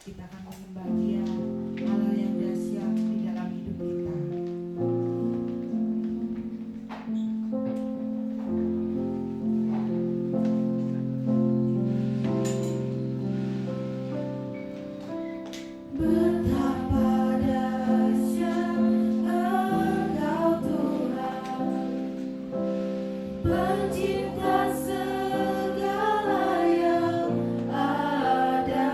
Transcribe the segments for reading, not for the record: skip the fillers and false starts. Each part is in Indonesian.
Kita akan menyembah Dia, Allah yang dahsyat di dalam hidup kita. Betapa dahsyat Engkau Tuhan, Pencipta segala yang ada.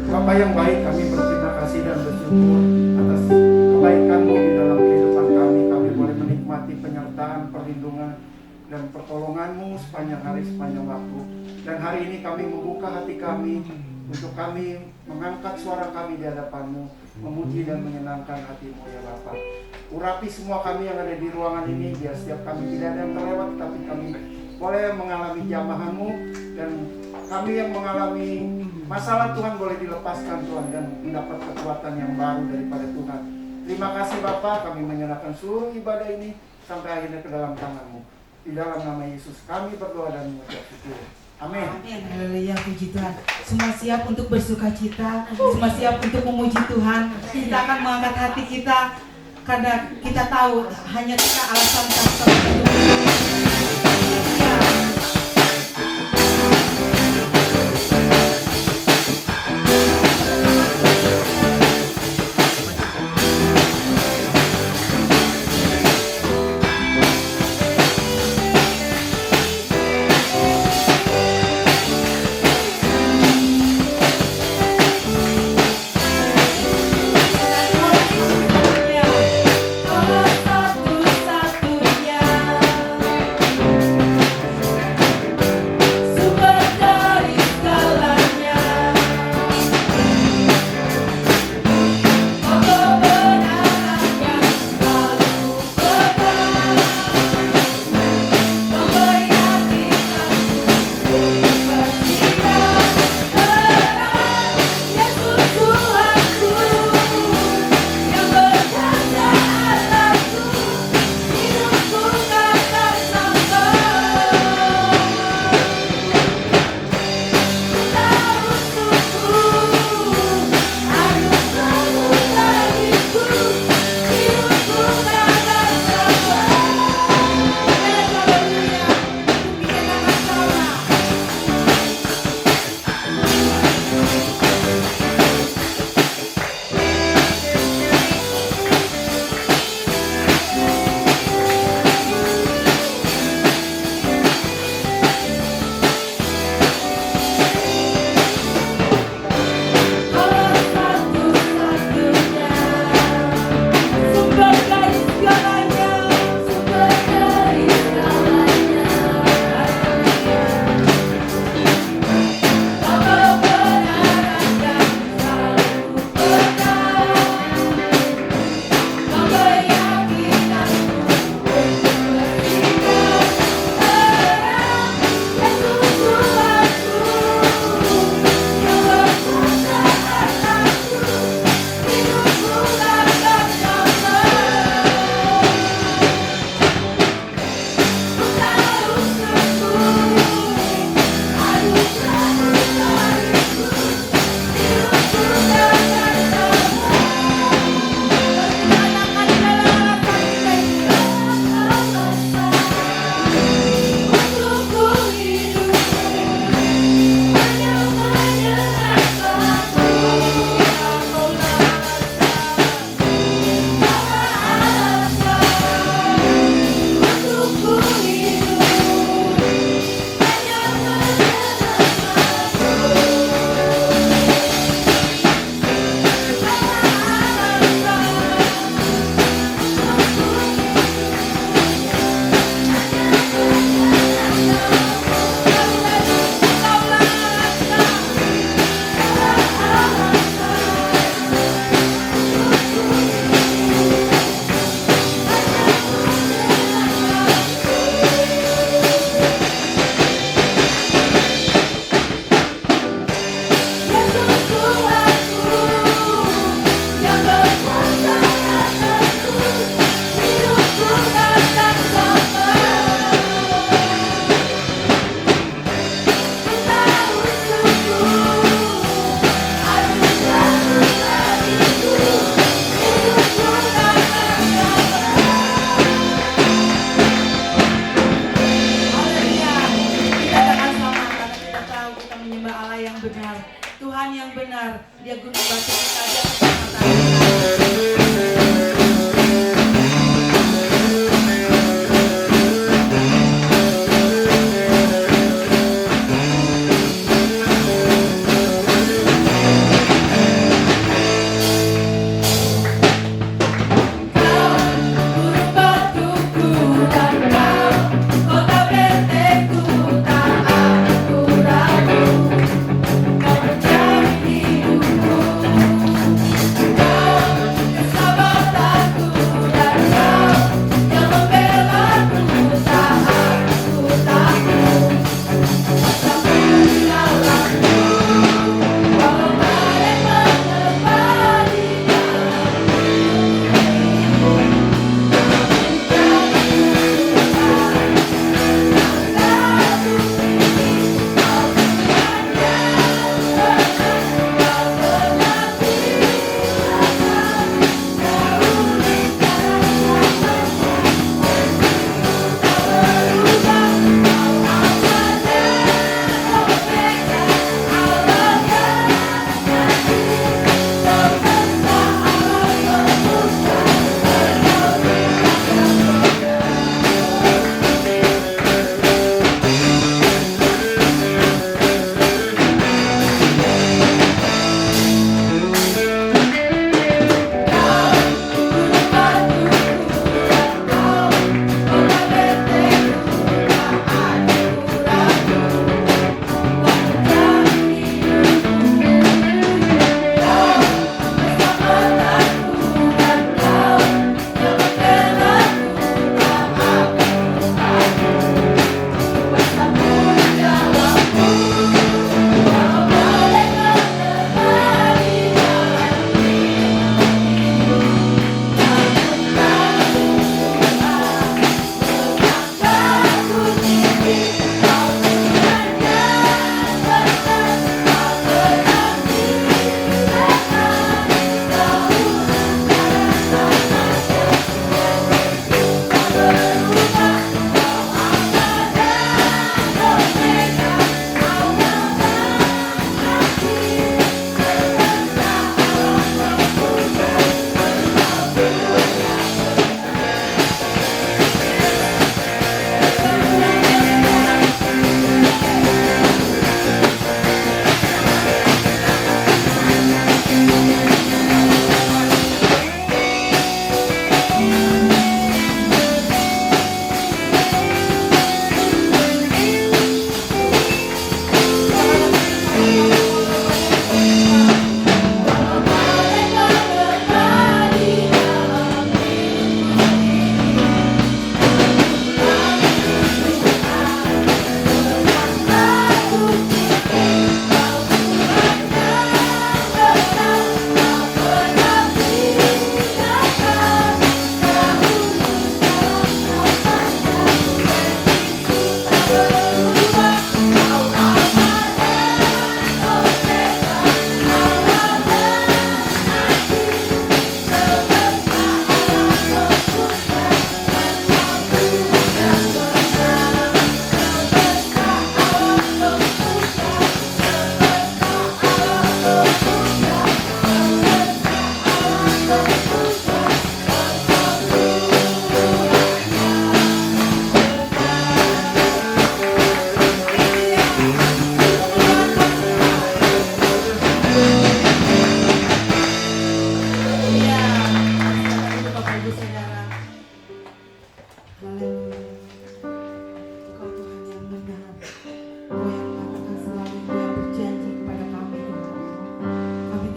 Bapa yang baik, kami berterima kasih dan bersyukur atas kebaikan-Mu di dalam kehidupan kami. Kami boleh menikmati penyertaan, perlindungan, dan pertolongan-Mu sepanjang hari, sepanjang waktu. Dan hari ini kami membuka hati kami untuk kami mengangkat suara kami di hadapan-Mu, memuji dan menyenangkan hati-Mu ya Bapa. Urapi semua kami yang ada di ruangan ini, biar setiap kami tidak ada yang terlewat, tapi kami boleh mengalami jamahan-Mu, dan kami yang mengalami masalah Tuhan boleh dilepaskan Tuhan, dan mendapat kekuatan yang baru daripada Tuhan. Terima kasih Bapa, kami menyerahkan seluruh ibadah ini sampai akhirnya ke dalam tangan-Mu. Di dalam nama Yesus kami berdoa dan mengucap syukur. Amin. Amin. Haleluya, puji Tuhan. Semua siap untuk bersuka cita, semua siap untuk memuji Tuhan. Kita akan mengangkat hati kita karena kita tahu hanya kita alasan satu-satunya.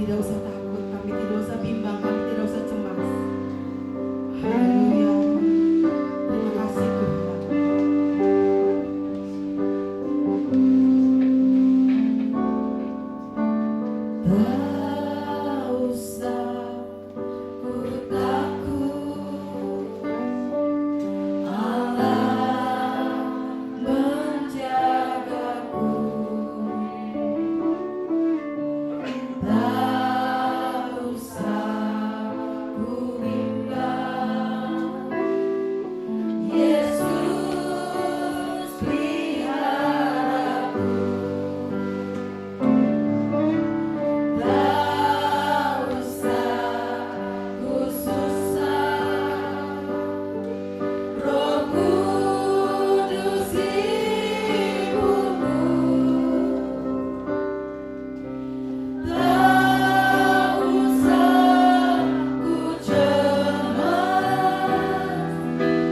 tidak usah takut, kami tidak usah bimbang, kami tidak usah cemas. Haleluya. Terima kasih Tuhan. Tak usah ku takut, Allah menjagaku. Tak usah ku bimbang, Yesus peliharaku. Tak usah ku susah, Roh Kudus ibuku. Tak usah ku cemas,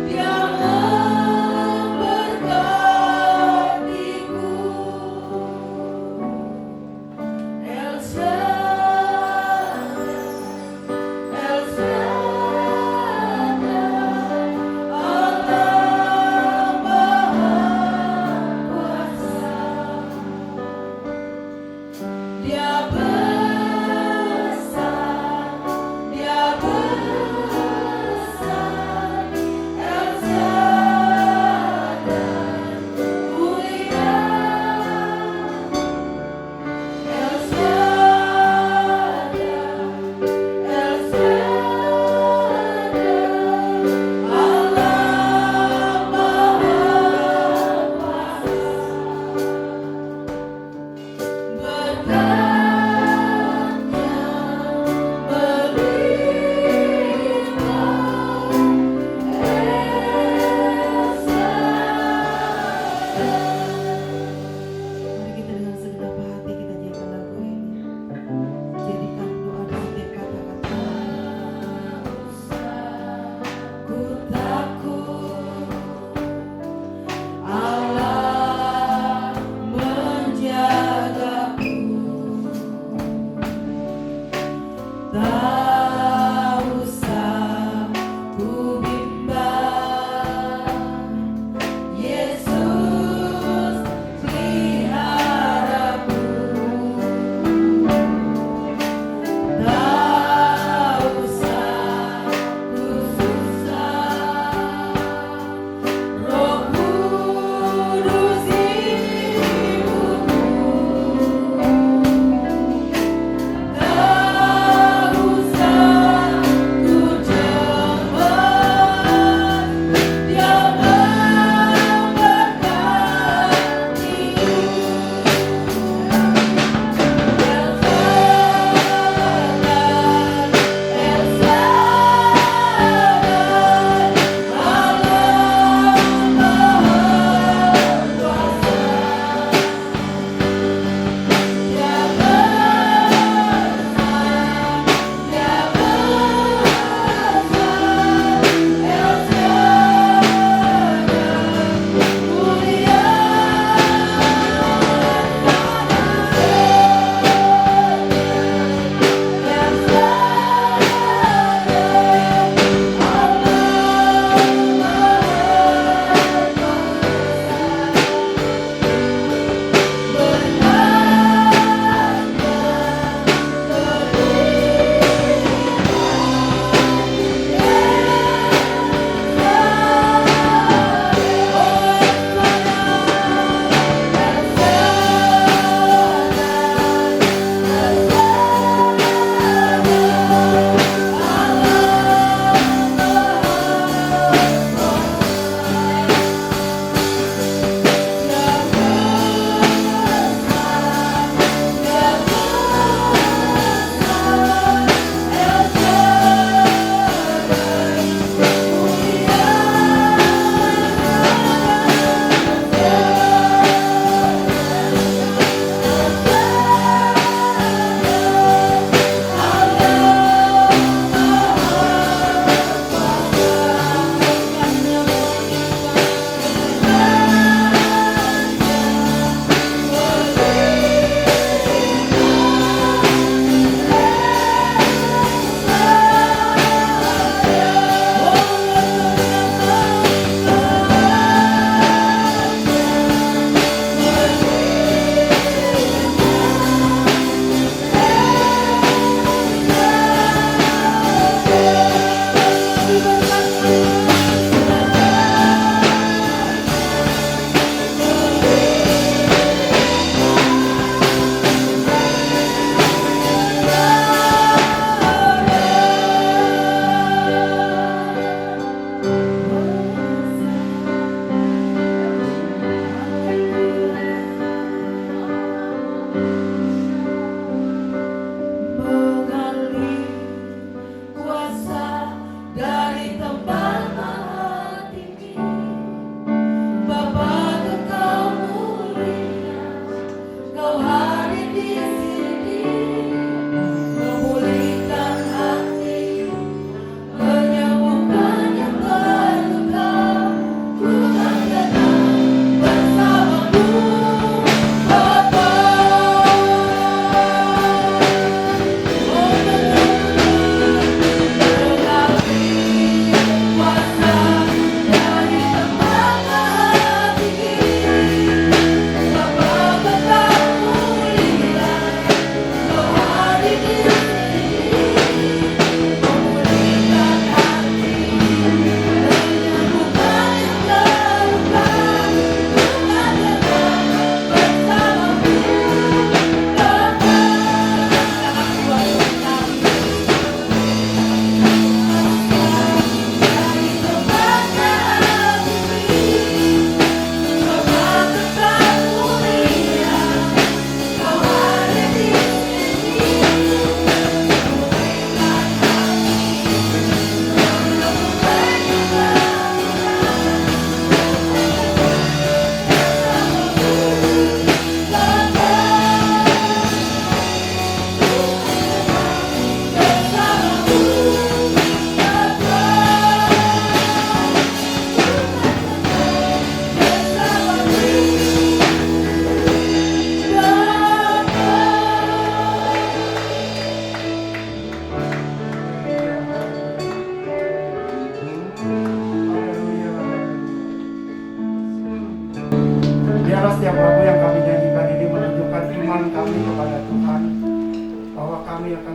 Dia memberkatiku. El Shaddai, El Shaddai, Allah Maha Kuasa. Dia besar, Dia besar, El Shaddai mulia, El Shaddai, El Shaddai, Allah Maha Kuasa. Berkatnya mari kita dengan segenap hati kita nyanyikan lagu ini. Jadikan doa di setiap kata-kata. Ku takut, Allah menjagaku. Tak usah ku bimbang, Yesus peliharaku. Tak usah ku susah, Roh Kudus ibuku. Tak usah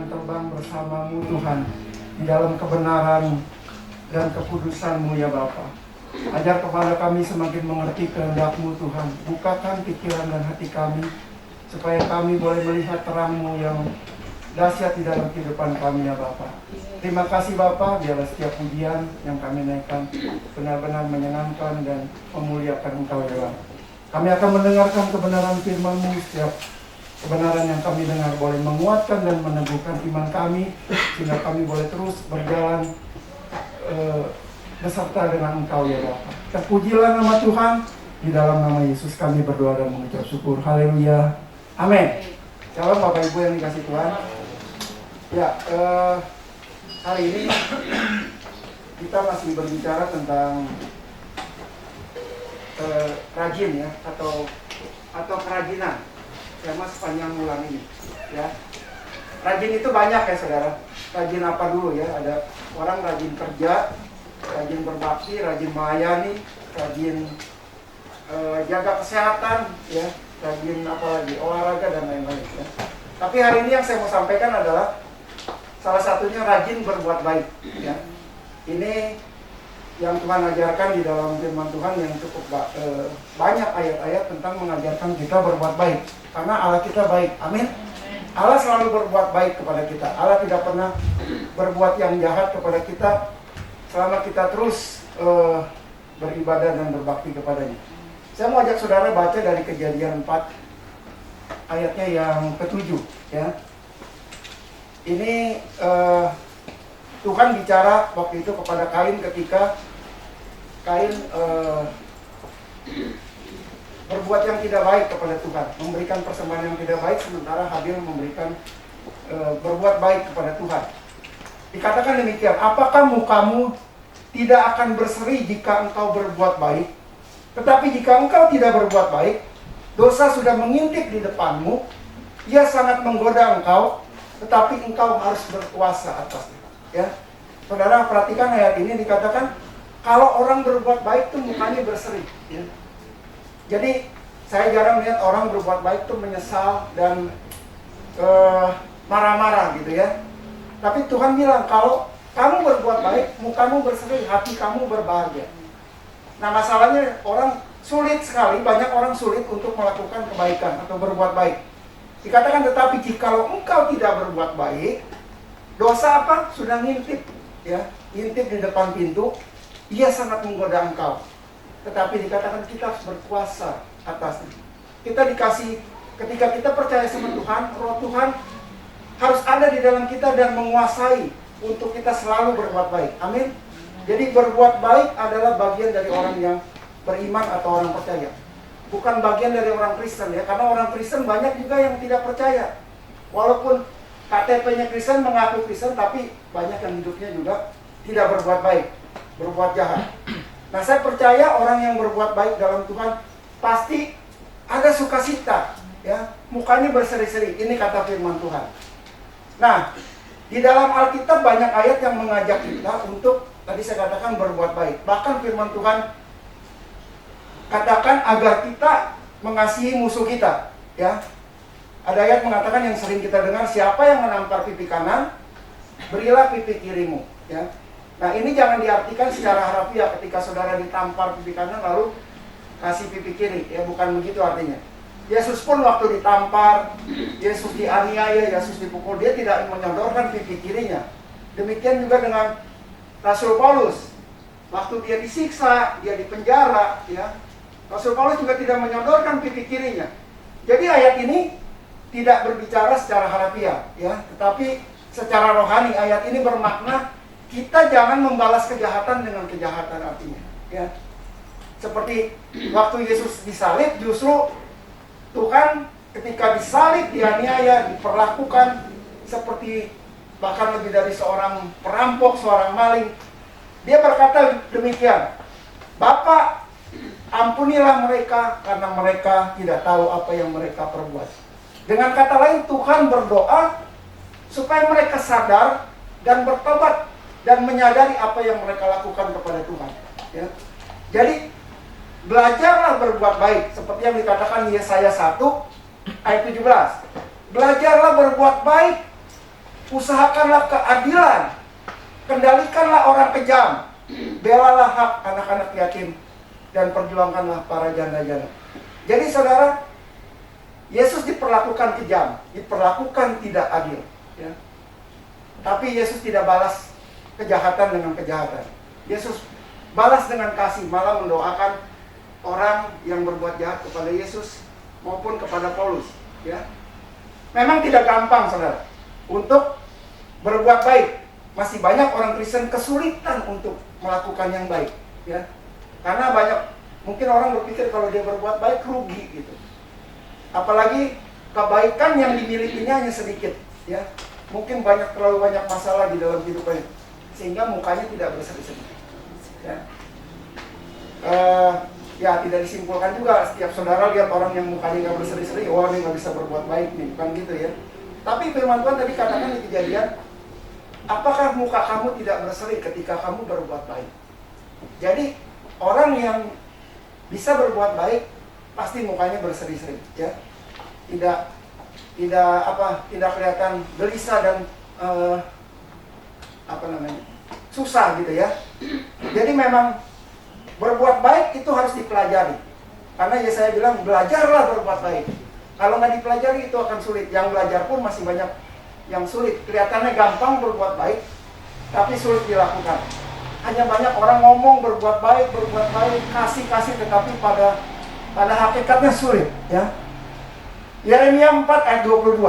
akan terbang bersamamu Tuhan di dalam kebenaran dan kekudusan-Mu ya Bapa. Ajar kepada kami semakin mengerti kehendak-Mu Tuhan. Bukakan pikiran dan hati kami supaya kami boleh melihat terang-Mu yang dahsyat di dalam kehidupan kami ya Bapa. Terima kasih Bapa, biarlah setiap pujian yang kami naikkan benar-benar menyenangkan dan memuliakan Engkau ya Bapa. Kami akan mendengarkan kebenaran firman-Mu. Setiap kebenaran yang kami dengar boleh menguatkan dan meneguhkan iman kami, sehingga kami boleh terus berjalan beserta dengan Engkau ya Bapa. Terpujilah nama Tuhan. Di dalam nama Yesus kami berdoa dan mengucap syukur. Haleluya. Amin. Shalom Bapak Ibu yang dikasih Tuhan. Ya, hari ini kita masih berbicara tentang rajin ya, atau kerajinan. Tema sepanjang bulan ini ya. Rajin itu banyak ya saudara. Rajin apa dulu ya? Ada orang rajin kerja, rajin berbakti, rajin melayani, rajin jaga kesehatan ya, rajin apa lagi, olahraga dan lain-lain ya. Tapi hari ini yang saya mau sampaikan adalah salah satunya rajin berbuat baik ya. Ini yang Tuhan ajarkan di dalam firman Tuhan yang cukup banyak ayat-ayat tentang mengajarkan kita berbuat baik. Karena Allah kita baik, amin. Allah selalu berbuat baik kepada kita. Allah tidak pernah berbuat yang jahat kepada kita selama kita terus beribadah dan berbakti kepadanya. Saya mau ajak saudara baca dari Kejadian 4 ayatnya yang ke-7 ya. Ini Tuhan bicara waktu itu kepada Kain ketika Kain berbuat yang tidak baik kepada Tuhan, memberikan persembahan yang tidak baik, sementara Habil memberikan berbuat baik kepada Tuhan. Dikatakan demikian, apakah mukamu tidak akan berseri jika engkau berbuat baik? Tetapi jika engkau tidak berbuat baik, dosa sudah mengintip di depanmu, ia sangat menggoda engkau, tetapi engkau harus berkuasa atasnya. Ya, saudara perhatikan ayat ini, dikatakan kalau orang berbuat baik tuh mukanya berseri. Ya. Jadi saya jarang lihat orang berbuat baik tuh menyesal dan marah-marah gitu ya. Tapi Tuhan bilang kalau kamu berbuat baik, mukamu berseri, hati kamu berbahagia. Nah masalahnya orang sulit sekali, banyak orang sulit untuk melakukan kebaikan atau berbuat baik. Dikatakan tetapi jikalau engkau tidak berbuat baik, dosa apa? Sudah ngintip ya, ngintip di depan pintu, ia sangat menggoda engkau. Tetapi dikatakan kita harus berkuasa atasnya. Kita dikasih, ketika kita percaya sama Tuhan, Roh Tuhan harus ada di dalam kita dan menguasai untuk kita selalu berbuat baik. Amin. Jadi berbuat baik adalah bagian dari orang yang beriman atau orang percaya. Bukan bagian dari orang Kristen ya, karena orang Kristen banyak juga yang tidak percaya. Walaupun KTP-nya Kristen, mengaku Kristen, tapi banyak yang hidupnya juga tidak berbuat baik, berbuat jahat. Nah saya percaya orang yang berbuat baik dalam Tuhan pasti ada sukacita ya, mukanya berseri-seri. Ini kata firman Tuhan. Nah di dalam Alkitab banyak ayat yang mengajak kita untuk, tadi saya katakan, berbuat baik. Bahkan firman Tuhan katakan agar kita mengasihi musuh kita ya. Ada ayat mengatakan yang sering kita dengar, siapa yang menampar pipi kanan, berilah pipi kirimu ya. Nah ini jangan diartikan secara harafiah ketika saudara ditampar pipi kanan lalu kasih pipi kiri ya, bukan begitu artinya. Yesus pun waktu ditampar, Yesus dianiaya, Yesus dipukul, dia tidak menyodorkan pipi kirinya. Demikian juga dengan Rasul Paulus, waktu dia disiksa, dia dipenjara ya, Rasul Paulus juga tidak menyodorkan pipi kirinya. Jadi ayat ini tidak berbicara secara harafiah ya, tetapi secara rohani ayat ini bermakna kita jangan membalas kejahatan dengan kejahatan artinya ya. Seperti waktu Yesus disalib, justru Tuhan ketika disalib, dianiaya, diperlakukan seperti bahkan lebih dari seorang perampok, seorang maling. Dia berkata demikian, Bapa, ampunilah mereka karena mereka tidak tahu apa yang mereka perbuat. Dengan kata lain, Tuhan berdoa supaya mereka sadar dan bertobat dan menyadari apa yang mereka lakukan kepada Tuhan ya. Jadi belajarlah berbuat baik seperti yang dikatakan Yesaya 1 ayat 17. Belajarlah berbuat baik Usahakanlah keadilan, kendalikanlah orang kejam, belalah hak anak-anak yatim, dan perjuangkanlah para janda-janda. Jadi saudara, Yesus diperlakukan kejam, diperlakukan tidak adil, ya. Tapi Yesus tidak balas kejahatan dengan kejahatan. Yesus balas dengan kasih, malah mendoakan orang yang berbuat jahat kepada Yesus maupun kepada Paulus, ya. Memang tidak gampang, saudara, untuk berbuat baik. Masih banyak orang Kristen kesulitan untuk melakukan yang baik, ya. Karena banyak, mungkin orang berpikir kalau dia berbuat baik rugi gitu. Apalagi kebaikan yang dimilikinya hanya sedikit, ya. Mungkin terlalu banyak masalah di dalam hidupnya, sehingga mukanya tidak berseri-seri, ya. Ya tidak disimpulkan juga setiap saudara lihat orang yang mukanya nggak berseri-seri, oh ini nggak bisa berbuat baik nih, bukan gitu ya. Tapi firman Tuhan tadi katakan di Kejadian, apakah muka kamu tidak berseri ketika kamu berbuat baik? Jadi orang yang bisa berbuat baik pasti mukanya berseri-seri, ya. Tidak kelihatan gelisah dan susah gitu ya. Jadi memang berbuat baik itu harus dipelajari. Karena ya saya bilang belajarlah berbuat baik. Kalau nggak dipelajari itu akan sulit. Yang belajar pun masih banyak yang sulit. Kelihatannya gampang berbuat baik, tapi sulit dilakukan. Hanya banyak orang ngomong berbuat baik, kasih, tetapi pada hakikatnya sulit, ya. Yeremia 4 ayat 22.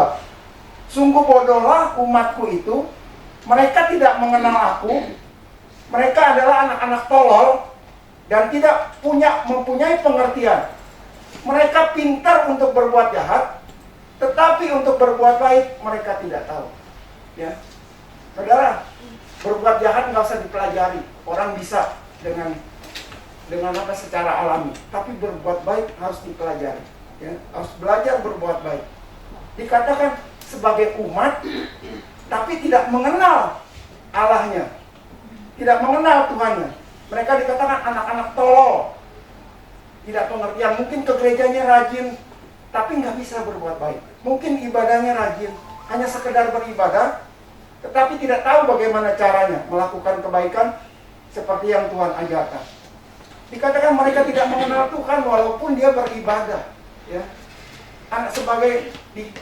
Sungguh bodohlah umatku itu, mereka tidak mengenal aku, mereka adalah anak-anak tolol dan tidak mempunyai pengertian. Mereka pintar untuk berbuat jahat, tetapi untuk berbuat baik mereka tidak tahu, ya. Saudara, berbuat jahat nggak usah dipelajari, orang bisa dengan secara alami. Tapi berbuat baik harus dipelajari, ya. Harus belajar berbuat baik. Dikatakan sebagai umat, tapi tidak mengenal Allahnya, tidak mengenal Tuhannya. Mereka dikatakan anak-anak tolol, tidak pengertian. Mungkin ke gerejanya rajin, tapi nggak bisa berbuat baik. Mungkin ibadahnya rajin, hanya sekedar beribadah, tetapi tidak tahu bagaimana caranya melakukan kebaikan seperti yang Tuhan ajarkan. Dikatakan mereka tidak mengenal Tuhan walaupun dia beribadah, ya.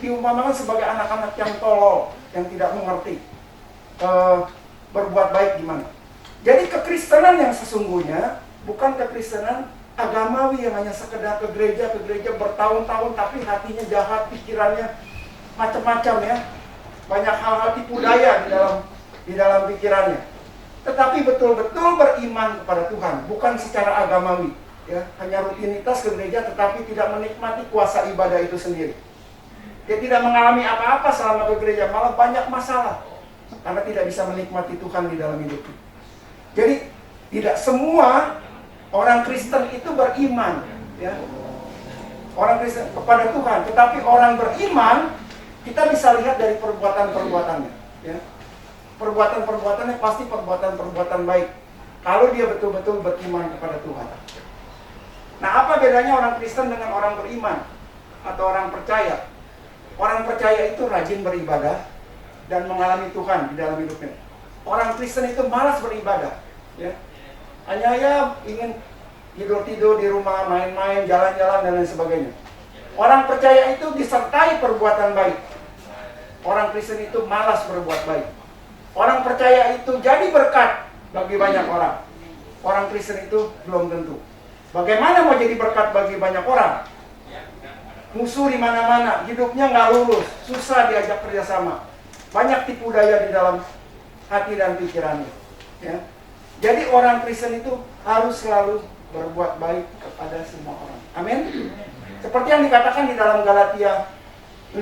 Diumpamakan sebagai anak-anak yang tolol, yang tidak mengerti berbuat baik gimana. Jadi kekristenan yang sesungguhnya bukan kekristenan agamawi yang hanya sekedar ke gereja bertahun-tahun tapi hatinya jahat, pikirannya macam-macam, ya. Banyak hal-hal tipu daya di dalam pikirannya. Tetapi betul-betul beriman kepada Tuhan, bukan secara agamawi, ya. Hanya rutinitas ke gereja tetapi tidak menikmati kuasa ibadah itu sendiri. Dia tidak mengalami apa-apa selama ke gereja, malah banyak masalah karena tidak bisa menikmati Tuhan di dalam hidupnya. Jadi tidak semua orang Kristen itu beriman, ya. Orang Kristen kepada Tuhan, tetapi orang beriman kita bisa lihat dari perbuatan-perbuatannya, ya. Perbuatan-perbuatannya pasti perbuatan-perbuatan baik kalau dia betul-betul beriman kepada Tuhan. Nah, apa bedanya orang Kristen dengan orang beriman atau orang percaya? Orang percaya itu rajin beribadah dan mengalami Tuhan di dalam hidupnya. Orang Kristen itu malas beribadah, ya. Hanya ingin tidur-tidur di rumah, main-main, jalan-jalan dan lain sebagainya. Orang percaya itu disertai perbuatan baik. Orang Kristen itu malas berbuat baik. Orang percaya itu jadi berkat bagi banyak orang. Orang Kristen itu belum tentu. Bagaimana mau jadi berkat bagi banyak orang? Musuh di mana-mana, hidupnya nggak lurus, susah diajak kerjasama. Banyak tipu daya di dalam hati dan pikirannya, ya. Jadi orang Kristen itu harus selalu berbuat baik kepada semua orang. Amin. Seperti yang dikatakan di dalam Galatia 6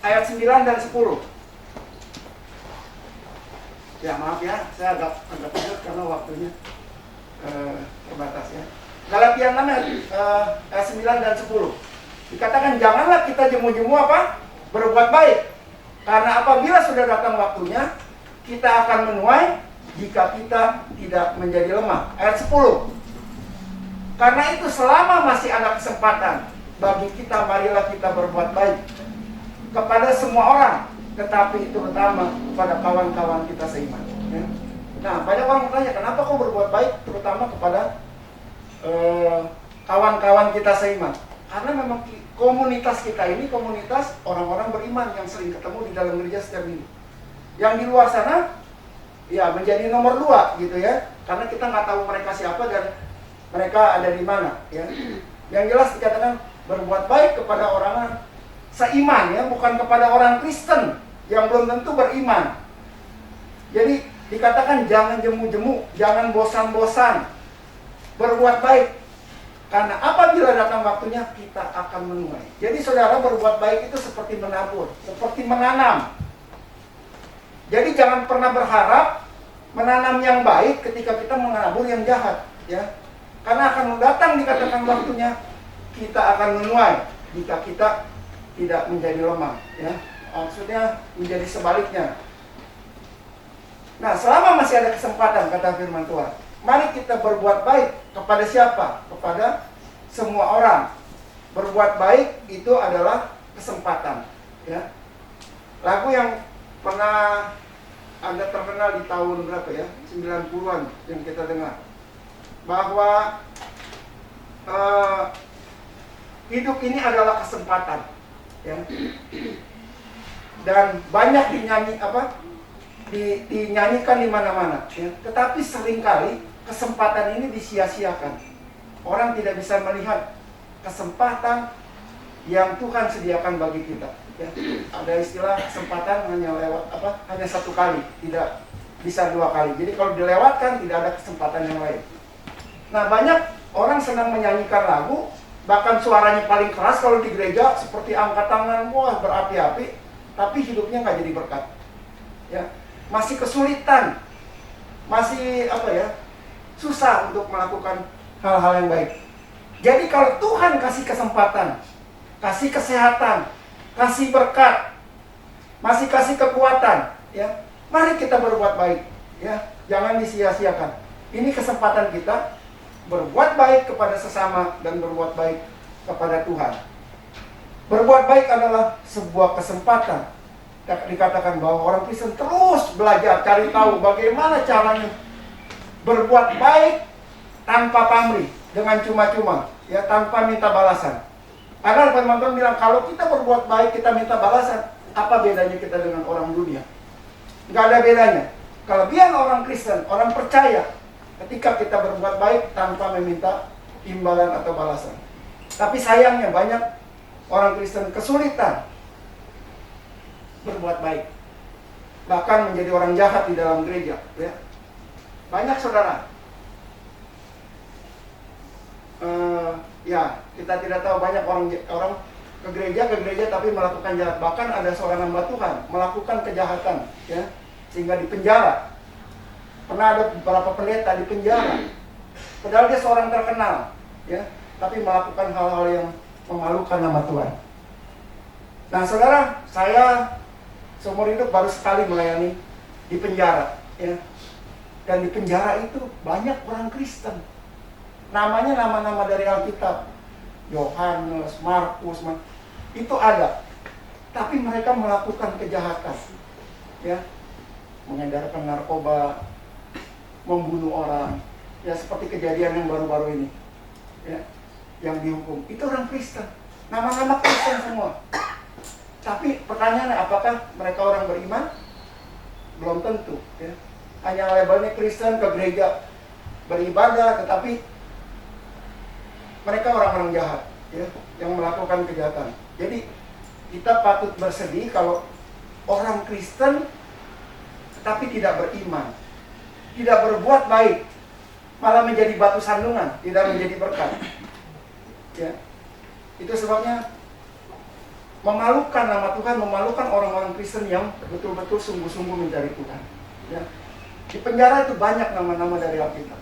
ayat 9 dan 10. Ya maaf ya, saya agak padat karena waktunya terbatas, ya. Galatia 6 ayat 9 dan 10. Dikatakan janganlah kita jemu-jemu berbuat baik. Karena apabila sudah datang waktunya, kita akan menuai jika kita tidak menjadi lemah. Ayat 10. Karena itu selama masih ada kesempatan bagi kita, marilah kita berbuat baik kepada semua orang, tetapi terutama pada kawan-kawan kita seiman. Ya. Nah, banyak orang bertanya, kenapa kau berbuat baik terutama kepada kawan-kawan kita seiman? Karena memang komunitas kita ini komunitas orang-orang beriman yang sering ketemu di dalam gereja setiap minggu. Yang di luar sana, ya menjadi nomor 2 gitu ya, karena kita nggak tahu mereka siapa dan mereka ada di mana. Ya. Yang jelas dikatakan berbuat baik kepada orang seiman, ya, bukan kepada orang Kristen yang belum tentu beriman. Jadi dikatakan jangan jemu-jemu, jangan bosan-bosan berbuat baik, karena apabila datang waktunya kita akan menuai. Jadi saudara, berbuat baik itu seperti menabur, seperti menanam. Jadi jangan pernah berharap menanam yang baik ketika kita menabur yang jahat, ya, karena akan datang dikatakan waktunya kita akan menuai jika kita tidak menjadi lemah, ya. Maksudnya menjadi sebaliknya. Nah, selama masih ada kesempatan, kata firman Tuhan, mari kita berbuat baik kepada siapa? Kepada semua orang. Berbuat baik itu adalah kesempatan, ya. Lagu yang pernah ada terkenal di tahun berapa ya? 90-an yang kita dengar. Bahwa hidup ini adalah kesempatan. Ya. Dan banyak dinyanyikan di mana-mana, ya. Tetapi seringkali kesempatan ini disia-siakan. Orang tidak bisa melihat kesempatan yang Tuhan sediakan bagi kita, ya. Ada istilah kesempatan hanya 1 kali, tidak bisa 2 kali. Jadi kalau dilewatkan tidak ada kesempatan yang lain. Nah, banyak orang senang menyanyikan lagu, bahkan suaranya paling keras kalau di gereja, seperti angkat tangan, wah berapi-api, tapi hidupnya nggak jadi berkat, ya. Masih kesulitan, masih susah untuk melakukan hal-hal yang baik. Jadi kalau Tuhan kasih kesempatan, kasih kesehatan, kasih berkat, masih kasih kekuatan, ya, mari kita berbuat baik, ya, jangan disia-siakan. Ini kesempatan kita berbuat baik kepada sesama dan berbuat baik kepada Tuhan. Berbuat baik adalah sebuah kesempatan. Dikatakan bahwa orang Kristen terus belajar, cari tahu bagaimana caranya berbuat baik tanpa pamrih, dengan cuma-cuma, ya, tanpa minta balasan. Karena teman-teman bilang, kalau kita berbuat baik kita minta balasan, apa bedanya kita dengan orang dunia? Nggak ada bedanya. Kelebihan orang Kristen, orang percaya, ketika kita berbuat baik tanpa meminta imbalan atau balasan. Tapi sayangnya banyak orang Kristen kesulitan berbuat baik, bahkan menjadi orang jahat di dalam gereja, ya. Banyak saudara, ya, kita tidak tahu, banyak orang ke gereja tapi melakukan jahat. Bahkan ada seorang hamba Tuhan melakukan kejahatan, ya, sehingga dipenjara. Pernah ada beberapa pendeta di penjara, padahal dia seorang terkenal, ya, tapi melakukan hal-hal yang memalukan nama Tuhan. Nah, saudara, saya seumur hidup baru sekali melayani di penjara, ya. Dan di penjara itu banyak orang Kristen. Namanya nama-nama dari Alkitab, Yohanes, Markus, itu ada. Tapi mereka melakukan kejahatan, ya, mengedarkan narkoba, membunuh orang, ya, seperti kejadian yang baru-baru ini, ya, yang dihukum. Itu orang Kristen, nama-nama Kristen semua. Tapi pertanyaannya, apakah mereka orang beriman? Belum tentu, ya. Hanya labelnya Kristen, ke gereja, beribadah, tetapi mereka orang-orang jahat, ya, yang melakukan kejahatan. Jadi kita patut bersedih kalau orang Kristen tetapi tidak beriman, tidak berbuat baik, malah menjadi batu sandungan, tidak menjadi berkat, ya. Itu sebabnya memalukan nama Tuhan, memalukan orang-orang Kristen yang betul-betul sungguh-sungguh mencari Tuhan, ya. Di penjara itu banyak nama-nama dari Alkitab.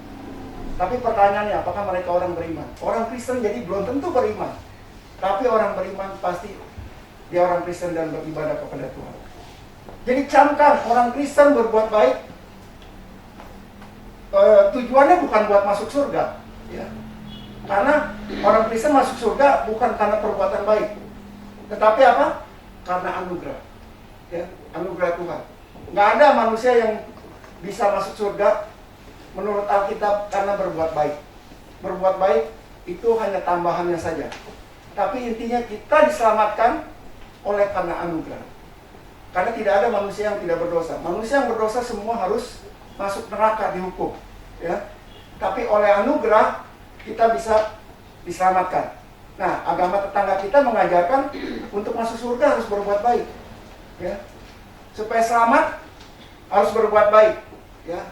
Tapi pertanyaannya, apakah mereka orang beriman? Orang Kristen jadi belum tentu beriman, tapi orang beriman pasti dia orang Kristen dan beribadah kepada Tuhan. Jadi camkan orang Kristen berbuat baik, tujuannya bukan buat masuk surga, ya. Karena orang Kristen masuk surga bukan karena perbuatan baik, tetapi apa? Karena anugerah. Ya, anugerah Tuhan. Nggak ada manusia yang bisa masuk surga menurut Alkitab karena berbuat baik. Berbuat baik itu hanya tambahannya saja. Tapi intinya kita diselamatkan oleh karena anugerah. Karena tidak ada manusia yang tidak berdosa. Manusia yang berdosa semua harus masuk neraka, dihukum. Ya. Tapi oleh anugerah kita bisa diselamatkan. Nah, agama tetangga kita mengajarkan untuk masuk surga harus berbuat baik. Ya. Supaya selamat harus berbuat baik. Ya.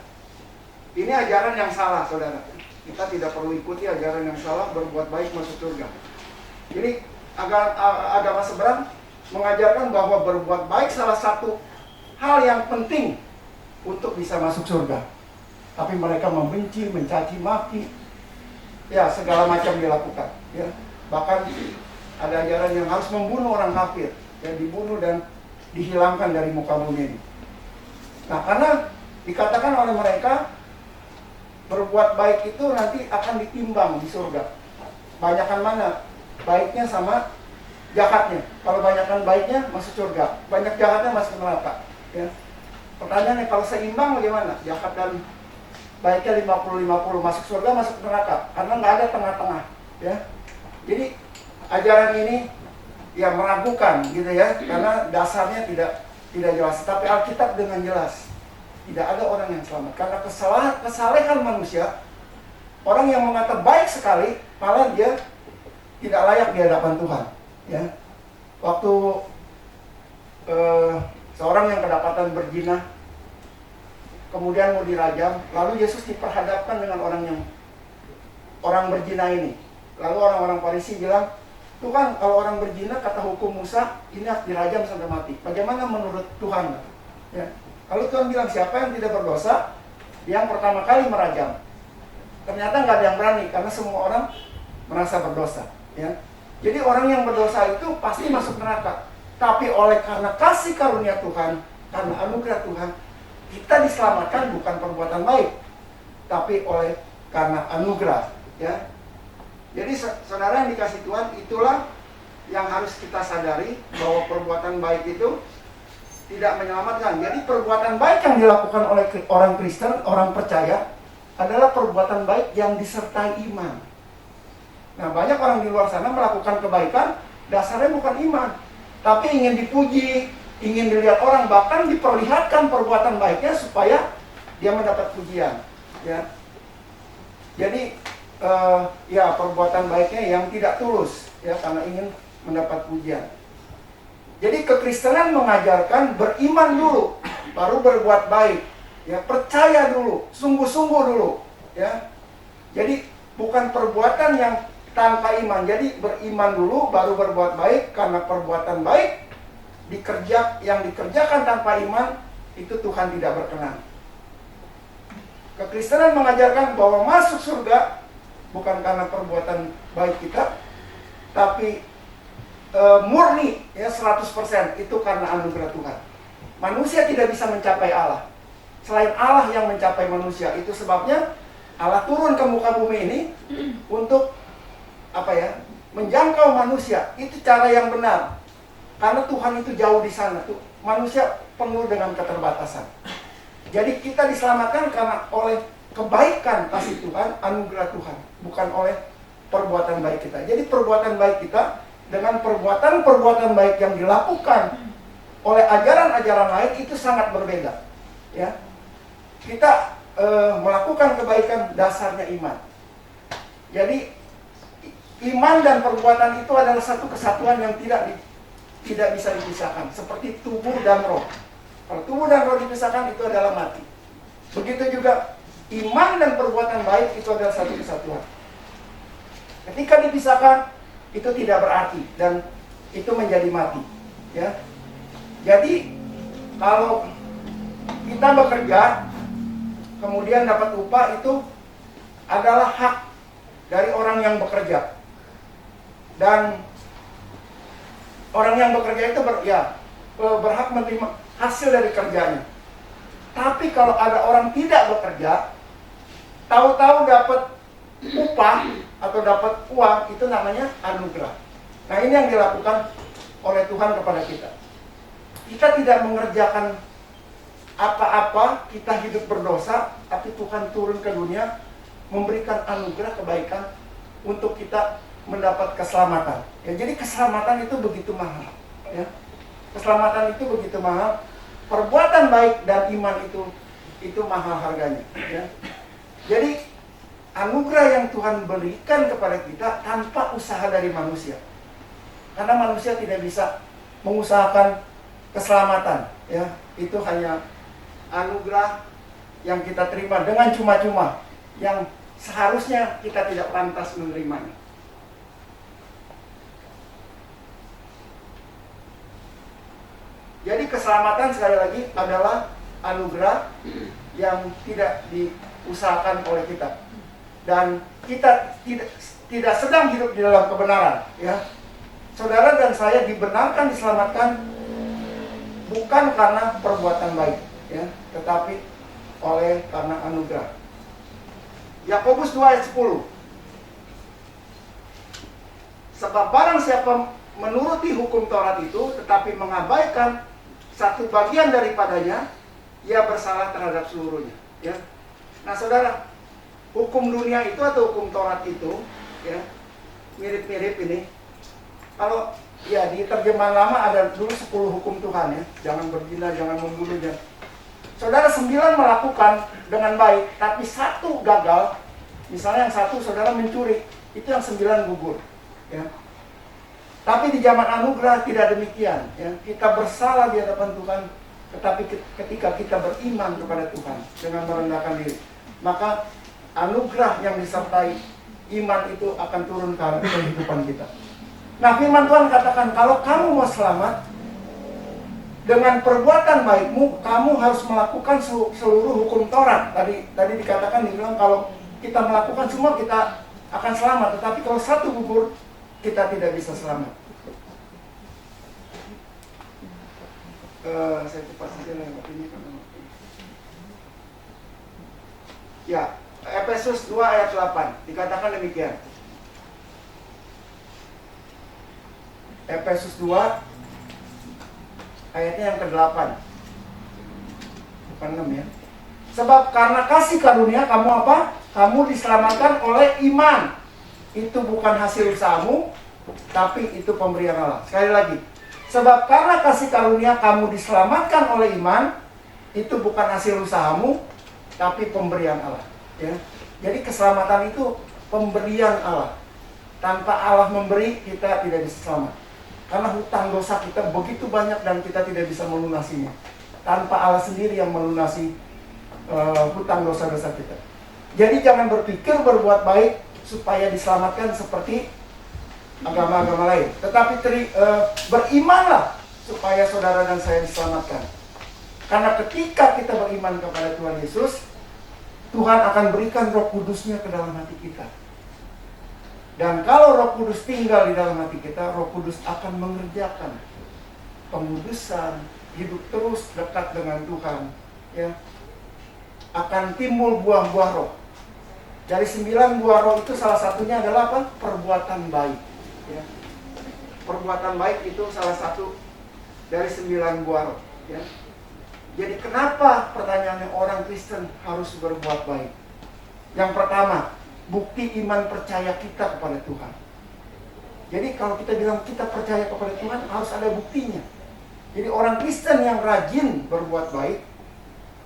Ini ajaran yang salah, saudara. Kita tidak perlu ikuti ajaran yang salah, berbuat baik masuk surga. Jadi agama seberang mengajarkan bahwa berbuat baik salah satu hal yang penting untuk bisa masuk surga. Tapi mereka membenci, mencaci maki, ya segala macam dilakukan. Ya. Bahkan ada ajaran yang harus membunuh orang kafir, yang dibunuh dan dihilangkan dari muka bumi ini. Nah, karena dikatakan oleh mereka berbuat baik itu nanti akan ditimbang di surga. Banyakan mana? Baiknya sama jahatnya. Kalau banyakkan baiknya masuk surga, banyak jahatnya masuk neraka. Ya. Pertanyaannya kalau seimbang bagaimana? Jahat dan baiknya 50-50 masuk surga, masuk neraka. Karena nggak ada tengah-tengah. Ya. Jadi ajaran ini ya meragukan gitu ya, karena dasarnya tidak jelas. Tapi Alkitab dengan jelas tidak ada orang yang selamat karena kesalehan manusia. Orang yang mengata baik sekali, malah dia tidak layak di hadapan Tuhan. Ya, waktu seorang yang kedapatan berzina, kemudian mau dirajam, lalu Yesus diperhadapkan dengan orang berzina ini. Lalu orang-orang Farisi bilang, Tuhan, kalau orang berzina kata hukum Musa ini harus dirajam sampai mati. Bagaimana menurut Tuhan? Ya. Kalau Tuhan bilang siapa yang tidak berdosa, yang pertama kali merajam. Ternyata nggak ada yang berani karena semua orang merasa berdosa. Ya. Jadi orang yang berdosa itu pasti masuk neraka. Tapi oleh karena kasih karunia Tuhan, karena anugerah Tuhan, kita diselamatkan bukan perbuatan baik, tapi oleh karena anugerah. Ya. Jadi saudara yang dikasih Tuhan, itulah yang harus kita sadari bahwa perbuatan baik itu tidak menyelamatkan. Jadi perbuatan baik yang dilakukan oleh orang Kristen, orang percaya, adalah perbuatan baik yang disertai iman. Nah, banyak orang di luar sana melakukan kebaikan, dasarnya bukan iman, tapi ingin dipuji, ingin dilihat orang, bahkan diperlihatkan perbuatan baiknya supaya dia mendapat pujian. Ya. Jadi ya perbuatan baiknya yang tidak tulus, ya, karena ingin mendapat pujian. Jadi kekristenan mengajarkan beriman dulu, baru berbuat baik. Ya, percaya dulu, sungguh-sungguh dulu. Ya, jadi bukan perbuatan yang tanpa iman. Jadi beriman dulu, baru berbuat baik. Karena perbuatan baik yang dikerjakan tanpa iman itu Tuhan tidak berkenan. Kekristenan mengajarkan bahwa masuk surga bukan karena perbuatan baik kita, tapi murni ya 100% itu karena anugerah Tuhan. Manusia tidak bisa mencapai Allah. Selain Allah yang mencapai manusia, itu sebabnya Allah turun ke muka bumi ini untuk menjangkau manusia. Itu cara yang benar. Karena Tuhan itu jauh di sana tuh. Manusia penuh dengan keterbatasan. Jadi kita diselamatkan karena oleh kebaikan kasih Tuhan, anugerah Tuhan, bukan oleh perbuatan baik kita. Jadi perbuatan baik kita dengan perbuatan baik yang dilakukan oleh ajaran-ajaran lain itu sangat berbeda. Ya, kita melakukan kebaikan dasarnya iman. Jadi iman dan perbuatan itu adalah satu kesatuan yang tidak bisa dipisahkan, seperti tubuh dan roh. Kalau tubuh dan roh dipisahkan itu adalah mati. Begitu juga iman dan perbuatan baik itu adalah satu kesatuan. Ketika dipisahkan, itu tidak berarti dan itu menjadi mati. Ya. Jadi kalau kita bekerja, kemudian dapat upah, itu adalah hak dari orang yang bekerja. Dan orang yang bekerja itu berhak menerima hasil dari kerjanya. Tapi kalau ada orang tidak bekerja, tahu-tahu dapat upah atau dapat uang, itu namanya anugerah. Nah, ini yang dilakukan oleh Tuhan kepada kita. kita tidak mengerjakan apa-apa, kita hidup berdosa, tapi Tuhan turun ke dunia memberikan anugerah kebaikan untuk kita mendapat keselamatan. Ya, jadi keselamatan itu begitu mahal. Ya. Keselamatan itu begitu mahal. Perbuatan baik dan iman itu mahal harganya. Ya. Jadi anugerah yang Tuhan berikan kepada kita tanpa usaha dari manusia. Karena manusia tidak bisa mengusahakan keselamatan. Ya, itu hanya anugerah yang kita terima dengan cuma-cuma, yang seharusnya kita tidak pantas menerimanya. Jadi keselamatan sekali lagi adalah anugerah yang tidak diusahakan oleh kita, dan kita tidak sedang hidup di dalam kebenaran. Ya, saudara dan saya dibenarkan, diselamatkan bukan karena perbuatan baik, ya, tetapi karena anugerah. Yakobus 2 ayat 10. Sebab barang siapa menuruti hukum Taurat itu tetapi mengabaikan satu bagian daripadanya, ia bersalah terhadap seluruhnya. Ya. Nah saudara, hukum dunia itu atau hukum Taurat itu, ya, mirip-mirip ini. Kalau ya di terjemahan lama ada dulu 10 hukum Tuhan, ya, jangan berzina, jangan membunuh, jangan. Saudara 9 melakukan dengan baik, tapi 1 gagal. Misalnya yang 1 saudara mencuri, itu yang 9 gugur. Ya. Tapi di zaman anugerah tidak demikian. Ya. Kita bersalah di hadapan Tuhan, tetapi ketika kita beriman kepada Tuhan dengan merendahkan diri, maka anugerah yang disertai iman itu akan turun ke kehidupan kita. Nah, firman Tuhan katakan, kalau kamu mau selamat, dengan perbuatan baikmu, kamu harus melakukan seluruh hukum Taurat. Tadi dikatakan, dibilang kalau kita melakukan semua, kita akan selamat. Tetapi kalau 1 gugur, kita tidak bisa selamat. Saya cepat saja lewat ini. Ya, Efesus 2 ayat 8 dikatakan demikian. Efesus 2 ayatnya yang ke-8, bukan 6 ya. Sebab karena kasih karunia kamu apa? Kamu diselamatkan oleh iman. Itu bukan hasil usahamu, tapi itu pemberian Allah. Sekali lagi, sebab karena kasih karunia kamu diselamatkan oleh iman, itu bukan hasil usahamu, tapi pemberian Allah. Ya. Jadi keselamatan itu pemberian Allah. Tanpa Allah memberi, kita tidak bisa selamat. Karena hutang dosa kita begitu banyak dan kita tidak bisa melunasinya. Tanpa Allah sendiri yang melunasi hutang dosa-dosa kita. Jadi jangan berpikir berbuat baik supaya diselamatkan seperti agama-agama lain. Tetapi berimanlah supaya saudara dan saya diselamatkan. Karena ketika kita beriman kepada Tuhan Yesus, Tuhan akan berikan Roh Kudus-Nya ke dalam hati kita. Dan kalau Roh Kudus tinggal di dalam hati kita, Roh Kudus akan mengerjakan pengudusan, hidup terus dekat dengan Tuhan. Ya. Akan timbul buah-buah roh. Dari 9 buah roh itu salah satunya adalah apa? Perbuatan baik. Ya. Perbuatan baik itu salah satu dari 9 buah roh. Ya. Jadi kenapa pertanyaannya orang Kristen harus berbuat baik? Yang pertama, bukti iman percaya kita kepada Tuhan. Jadi kalau kita bilang kita percaya kepada Tuhan, harus ada buktinya. Jadi orang Kristen yang rajin berbuat baik,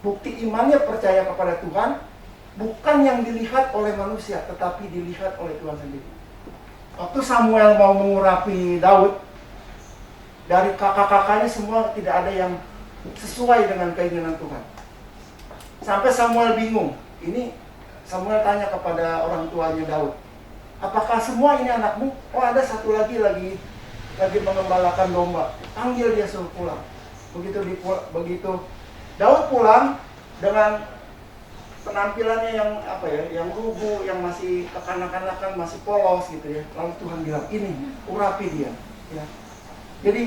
bukti imannya percaya kepada Tuhan, bukan yang dilihat oleh manusia, tetapi dilihat oleh Tuhan sendiri. Waktu Samuel mau mengurapi Daud, dari kakak-kakaknya semua tidak ada yang sesuai dengan keinginan Tuhan. Sampai Samuel bingung. Ini Samuel tanya kepada orang tuanya Daud, apakah semua ini anakmu? Oh, ada satu lagi mengembalakan domba. Panggil dia suruh pulang. Begitu Daud pulang dengan penampilannya yang yang rubuh, yang masih kekanak-kanakan, masih polos gitu ya. Lalu Tuhan bilang, ini urapi dia. Ya. Jadi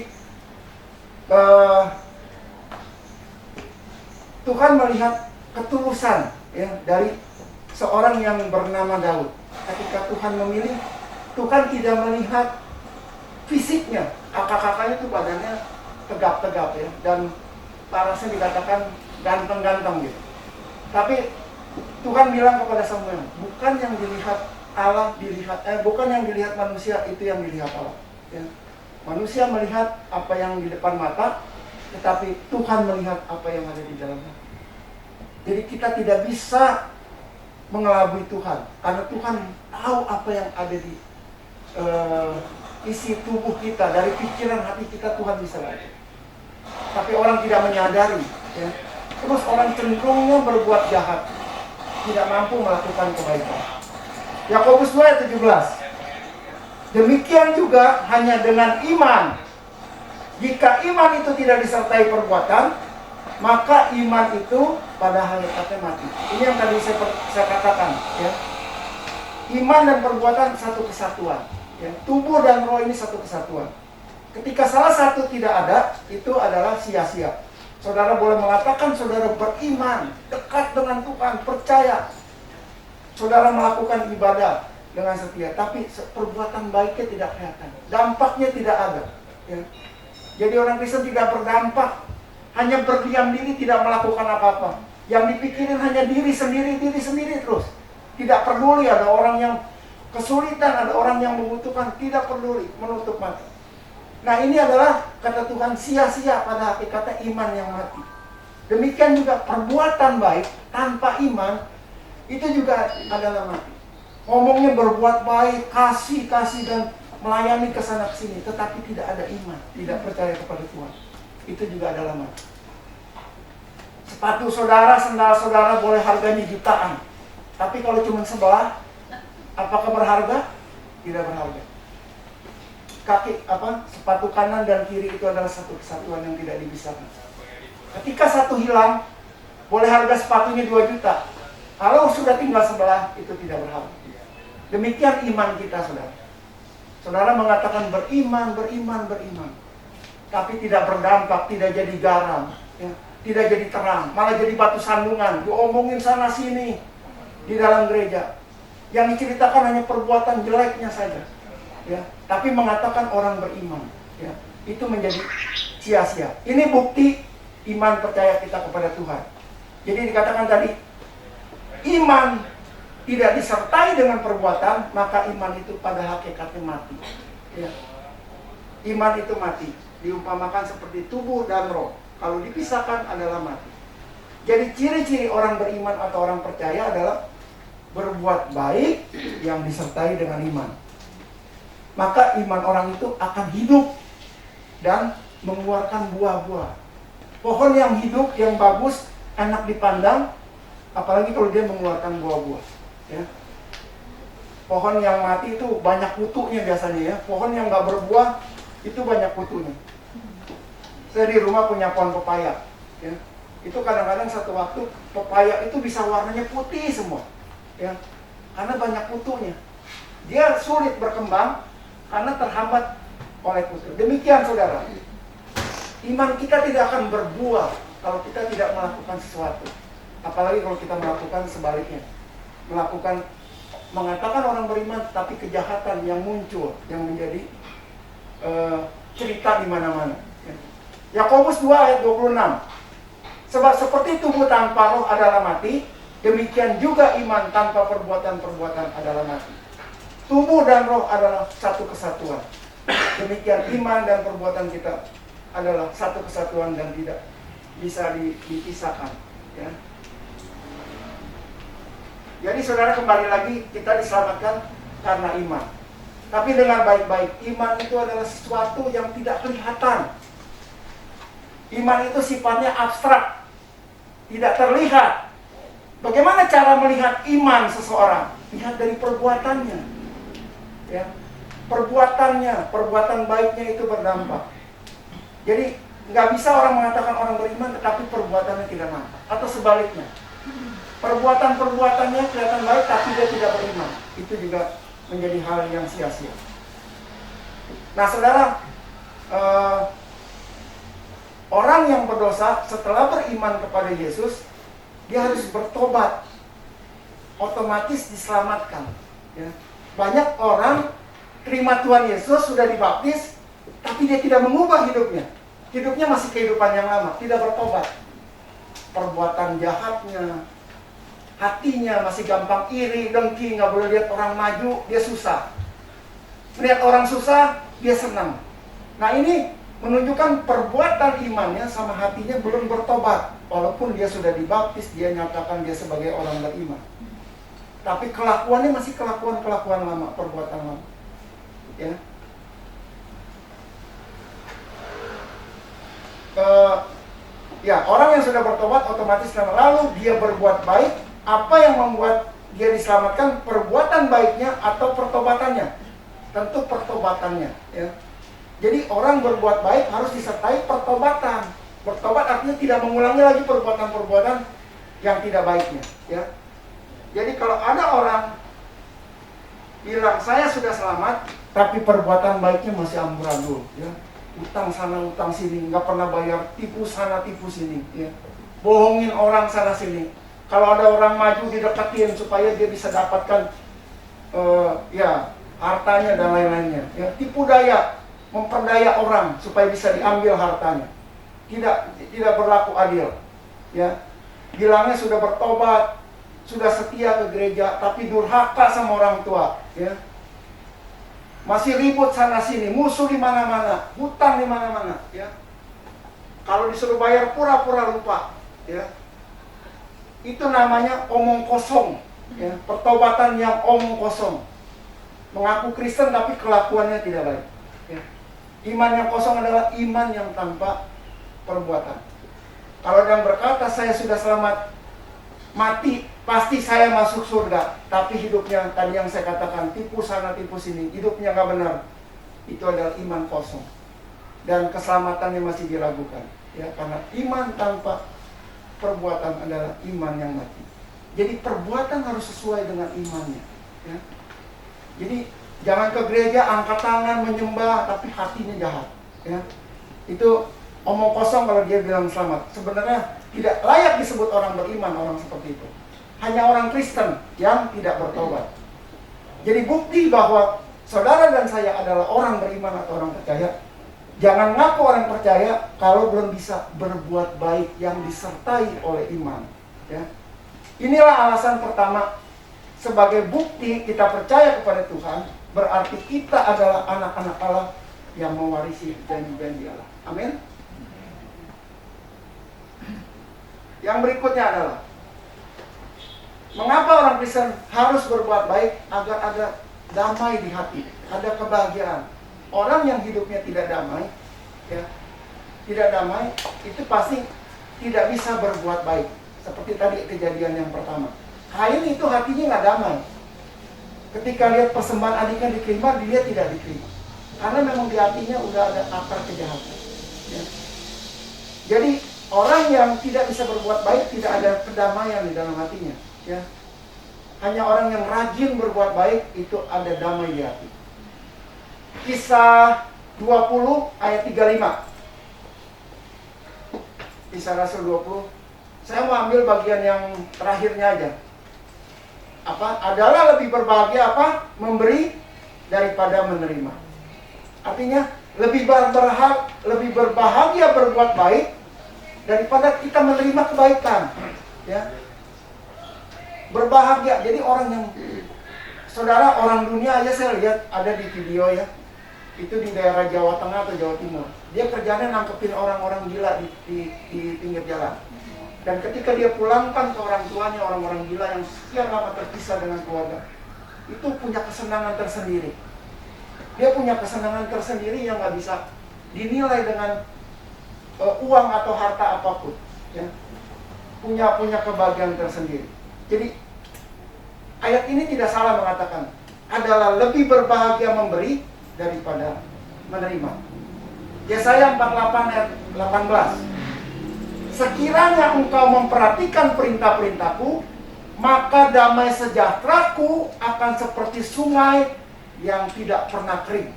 Tuhan melihat ketulusan ya dari seorang yang bernama Daud. Ketika Tuhan memilih, Tuhan tidak melihat fisiknya. Kakak-kakaknya itu badannya tegap-tegap ya, dan parasnya dikatakan ganteng-ganteng gitu. Tapi Tuhan bilang kepada Samuel, bukan yang dilihat Allah bukan yang dilihat manusia itu yang dilihat Allah. Ya. Manusia melihat apa yang di depan mata, tetapi Tuhan melihat apa yang ada di dalamnya. Jadi kita tidak bisa mengelabui Tuhan, karena Tuhan tahu apa yang ada di isi tubuh kita, dari pikiran hati kita Tuhan bisa lihat. Tapi orang tidak menyadari, ya. Terus orang cenderungnya berbuat jahat, tidak mampu melakukan kebaikan. Yakobus 2 ayat 17. Demikian juga hanya dengan iman. Jika iman itu tidak disertai perbuatan, maka iman itu pada hakikatnya mati. Ini yang tadi saya katakan, ya. Iman dan perbuatan satu kesatuan, ya. Tubuh dan roh ini satu kesatuan. Ketika salah satu tidak ada, itu adalah sia-sia. Saudara boleh mengatakan saudara beriman, dekat dengan Tuhan, percaya. Saudara melakukan ibadah dengan setia, tapi perbuatan baiknya tidak kelihatan, dampaknya tidak ada, ya. Jadi orang Kristen tidak berdampak, hanya berdiam diri, tidak melakukan apa-apa. Yang dipikirin hanya diri sendiri terus. Tidak peduli ada orang yang kesulitan, ada orang yang membutuhkan, tidak peduli, menutup mata. Nah, ini adalah kata Tuhan sia-sia, pada hakikatnya iman yang mati. Demikian juga perbuatan baik tanpa iman itu juga adalah mati. Ngomongnya berbuat baik, kasih dan melayani ke sana ke sini, tetapi tidak ada iman, tidak percaya kepada Tuhan, itu juga adalah mati. Sepatu saudara, sendal saudara boleh harganya jutaan, tapi kalau cuma sebelah, apakah berharga? Tidak berharga. Sepatu kanan dan kiri itu adalah satu kesatuan yang tidak dipisahkan. Ketika satu hilang, boleh harga sepatunya 2 juta. Kalau sudah tinggal sebelah, itu tidak berharga. Demikian iman kita, saudara. Saudara mengatakan beriman, tapi tidak berdampak, tidak jadi garam, ya. Tidak jadi terang, malah jadi batu sandungan, diomongin sana sini di dalam gereja. Yang diceritakan hanya perbuatan jeleknya saja, ya. Tapi mengatakan orang beriman, ya. Itu menjadi sia-sia. Ini bukti iman percaya kita kepada Tuhan. Jadi dikatakan tadi, iman tidak disertai dengan perbuatan, maka iman itu pada hakikatnya mati, ya. Iman itu mati, diumpamakan seperti tubuh dan roh. Kalau dipisahkan adalah mati. Jadi ciri-ciri orang beriman atau orang percaya adalah berbuat baik yang disertai dengan iman. Maka iman orang itu akan hidup dan mengeluarkan buah-buah. Pohon yang hidup, yang bagus, enak dipandang, apalagi kalau dia mengeluarkan buah-buah. Ya. Pohon yang mati itu banyak kutunya biasanya, ya. Pohon yang nggak berbuah itu banyak kutunya. Saya di rumah punya pohon pepaya, ya. Itu kadang-kadang satu waktu pepaya itu bisa warnanya putih semua, ya. Karena banyak kutunya. Dia sulit berkembang karena terhambat oleh kutu. Demikian saudara, iman kita tidak akan berbuah kalau kita tidak melakukan sesuatu. Apalagi kalau kita melakukan sebaliknya. Mengatakan orang beriman, tapi kejahatan yang muncul, yang menjadi cerita di mana-mana. Yakobus 2 ayat 26. Sebab seperti tubuh tanpa roh adalah mati, demikian juga iman tanpa perbuatan-perbuatan adalah mati. Tubuh dan roh adalah satu kesatuan. Demikian iman dan perbuatan kita adalah satu kesatuan dan tidak bisa dipisahkan, ya. Jadi saudara, kembali lagi, kita diselamatkan karena iman. Tapi dengan baik-baik, iman itu adalah sesuatu yang tidak kelihatan. Iman itu sifatnya abstrak, tidak terlihat. Bagaimana cara melihat iman seseorang? Lihat dari perbuatannya, ya. Perbuatan baiknya itu berdampak. Jadi nggak bisa orang mengatakan orang beriman tetapi perbuatannya tidak nampak, atau sebaliknya. Perbuatannya kelihatan baik tapi dia tidak beriman. Itu juga menjadi hal yang sia-sia. Nah saudara, orang yang berdosa setelah beriman kepada Yesus, dia harus bertobat, otomatis diselamatkan, ya. Banyak orang terima Tuhan Yesus, sudah dibaptis, tapi dia tidak mengubah hidupnya, hidupnya masih kehidupan yang lama, tidak bertobat. Perbuatan jahatnya, hatinya masih gampang iri, dengki, nggak boleh lihat orang maju, dia susah. Melihat orang susah, dia senang. Nah ini menunjukkan perbuatan imannya sama hatinya belum bertobat. Walaupun dia sudah dibaptis, dia nyatakan dia sebagai orang beriman. Tapi kelakuannya masih kelakuan-kelakuan lama, perbuatan lama. Ya. Ya, orang yang sudah bertobat otomatis lalu dia berbuat baik. Apa yang membuat dia diselamatkan? Perbuatan baiknya atau pertobatannya? Tentu pertobatannya. Ya. Jadi orang berbuat baik harus disertai pertobatan. Bertobat artinya tidak mengulangi lagi perbuatan-perbuatan yang tidak baiknya. Ya. Jadi kalau ada orang bilang saya sudah selamat, tapi perbuatan baiknya masih amburadul. Ya. Utang sana, utang sini, nggak pernah bayar, tipu sana, tipu sini, ya. Bohongin orang sana sini. Kalau ada orang maju dideketin supaya dia bisa dapatkan ya hartanya dan lain-lainnya. Ya. Tipu daya, memperdaya orang supaya bisa diambil hartanya. Tidak berlaku adil. Ya. Bilangnya sudah bertobat, sudah setia ke gereja, tapi durhaka sama orang tua. Ya. Masih ribut sana sini, musuh di mana-mana, hutang di mana-mana, ya. Kalau disuruh bayar pura-pura lupa, ya. Itu namanya omong kosong, ya. Pertobatan yang omong kosong. Mengaku Kristen tapi kelakuannya tidak baik, ya. Iman yang kosong adalah iman yang tanpa perbuatan. Kalau yang berkata saya sudah selamat, mati pasti saya masuk surga, tapi hidupnya tadi yang saya katakan tipu sana tipu sini, hidupnya nggak benar, itu adalah iman kosong dan keselamatannya masih diragukan, ya, karena iman tanpa perbuatan adalah iman yang mati. Jadi perbuatan harus sesuai dengan imannya, ya. Jadi jangan ke gereja angkat tangan menyembah tapi hatinya jahat, ya. Itu omong kosong kalau dia bilang selamat. Sebenarnya tidak layak disebut orang beriman orang seperti itu. Hanya orang Kristen yang tidak bertobat. Jadi bukti bahwa saudara dan saya adalah orang beriman atau orang percaya. Jangan ngaku orang percaya kalau belum bisa berbuat baik yang disertai oleh iman. Ya. Inilah alasan pertama. Sebagai bukti kita percaya kepada Tuhan, berarti kita adalah anak-anak Allah yang mewarisi janji-janji Allah. Amin. Yang berikutnya adalah mengapa orang Kristen harus berbuat baik agar ada damai di hati, ada kebahagiaan. Orang yang hidupnya tidak damai, ya, tidak damai, itu pasti tidak bisa berbuat baik. Seperti tadi kejadian yang pertama. Kain itu hatinya nggak damai. Ketika lihat persembahan adiknya diterima, dia tidak diterima. Karena memang di hatinya udah ada akar kejahatan. Ya. Jadi orang yang tidak bisa berbuat baik tidak ada kedamaian di dalam hatinya. Ya. Hanya orang yang rajin berbuat baik itu ada damai di hati. Kisah 20 ayat 35. Kisah Rasul 20. Saya mau ambil bagian yang terakhirnya aja. Adalah lebih berbahagia memberi daripada menerima. Artinya lebih berbahagia berbuat baik daripada kita menerima kebaikan. Ya. Berbahagia. Jadi orang yang saudara, orang dunia aja saya lihat ada di video, ya. Itu di daerah Jawa Tengah atau Jawa Timur. Dia kerjanya nangkepin orang-orang gila di pinggir jalan. Dan ketika dia pulangkan ke orang tuanya, orang-orang gila yang sekian lama terpisah dengan keluarga, itu punya kesenangan tersendiri. Dia punya kesenangan tersendiri yang nggak bisa dinilai dengan uang atau harta apapun. Ya. Punya kebahagiaan tersendiri. Jadi ayat ini tidak salah mengatakan adalah lebih berbahagia memberi daripada menerima. Yesaya 48 ayat 18. Sekiranya engkau memperhatikan perintah-perintahku, maka damai sejahteraku akan seperti sungai yang tidak pernah kering.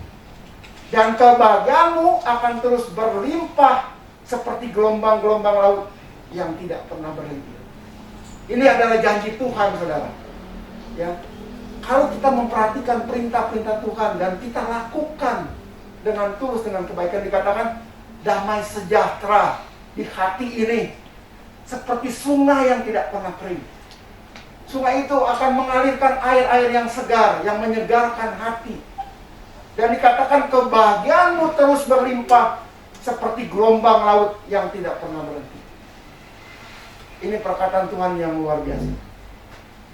Dan kebahagiaanmu akan terus berlimpah seperti gelombang-gelombang laut yang tidak pernah berhenti. Ini adalah janji Tuhan, saudara. Ya. Kalau kita memperhatikan perintah-perintah Tuhan dan kita lakukan dengan tulus, dengan kebaikan, dikatakan damai sejahtera di hati ini. Seperti sungai yang tidak pernah kering. Sungai itu akan mengalirkan air-air yang segar, yang menyegarkan hati. Dan dikatakan kebahagiaanmu terus berlimpah seperti gelombang laut yang tidak pernah berhenti. Ini perkataan Tuhan yang luar biasa.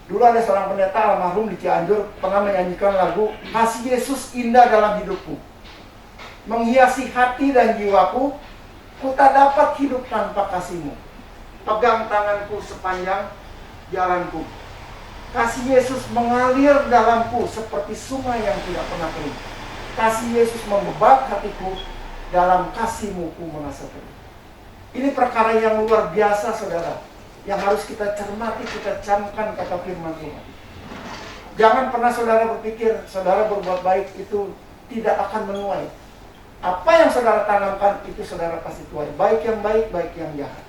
Dulu ada seorang pendeta almarhum di Cianjur pernah menyanyikan lagu Kasih Yesus indah dalam hidupku, menghiasi hati dan jiwaku, ku tak dapat hidup tanpa kasih-Mu. Pegang tanganku sepanjang jalanku. Kasih Yesus mengalir dalamku seperti sungai yang tidak pernah kering. Kasih Yesus membebat hatiku, dalam kasih-Mu ku merasa kering. Ini perkara yang luar biasa, saudara, yang harus kita cermati, kita camkan kata firman Tuhan. Jangan pernah saudara berpikir saudara berbuat baik itu tidak akan menuai. Apa yang saudara tanamkan itu saudara pasti tuai. Baik yang baik, baik yang jahat.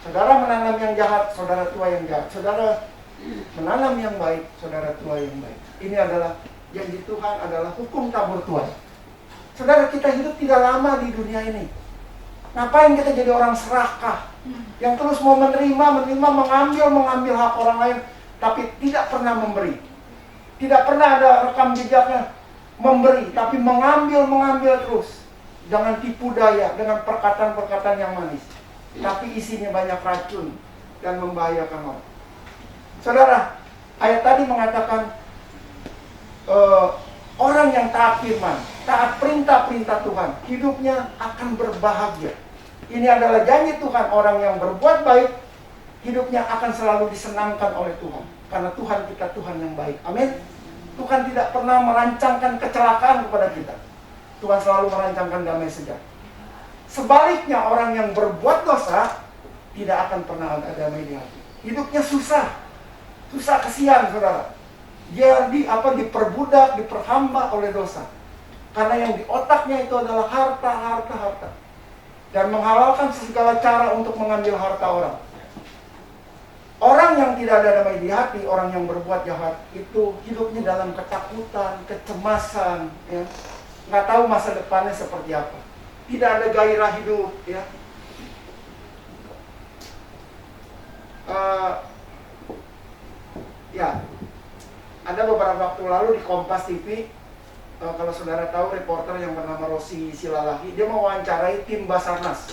Saudara menanam yang jahat, saudara tuai yang jahat. Saudara menanam yang baik, saudara tuai yang baik. Ini adalah janji Tuhan, adalah hukum tabur tuai. Saudara, kita hidup tidak lama di dunia ini. Ngapain kita jadi orang serakah yang terus mau menerima, mengambil hak orang lain, tapi tidak pernah memberi. Tidak pernah ada rekam jejaknya memberi, tapi mengambil terus. Jangan tipu daya dengan perkataan-perkataan yang manis, tapi isinya banyak racun dan membahayakan orang. Saudara, ayat tadi mengatakan orang yang taat firman, taat perintah-perintah Tuhan, hidupnya akan berbahagia. Ini adalah janji Tuhan, orang yang berbuat baik, hidupnya akan selalu disenangkan oleh Tuhan. Karena Tuhan kita Tuhan yang baik. Amin. Tuhan tidak pernah merancangkan kecelakaan kepada kita. Tuhan selalu merancangkan damai sejahtera. Sebaliknya, orang yang berbuat dosa tidak akan pernah ada damai di hati. Hidupnya susah kesian, saudara. Dia diperbudak, diperhamba oleh dosa. Karena yang di otaknya itu adalah harta. Dan menghalalkan segala cara untuk mengambil harta orang. Orang yang tidak ada damai di hati, orang yang berbuat jahat, itu hidupnya dalam ketakutan, kecemasan, ya. Nggak tahu masa depannya seperti apa. Tidak ada gairah hidup, ya. Ada beberapa waktu lalu di Kompas TV, kalau saudara tahu reporter yang bernama Rosi Silalahi, dia mewawancarai tim Basarnas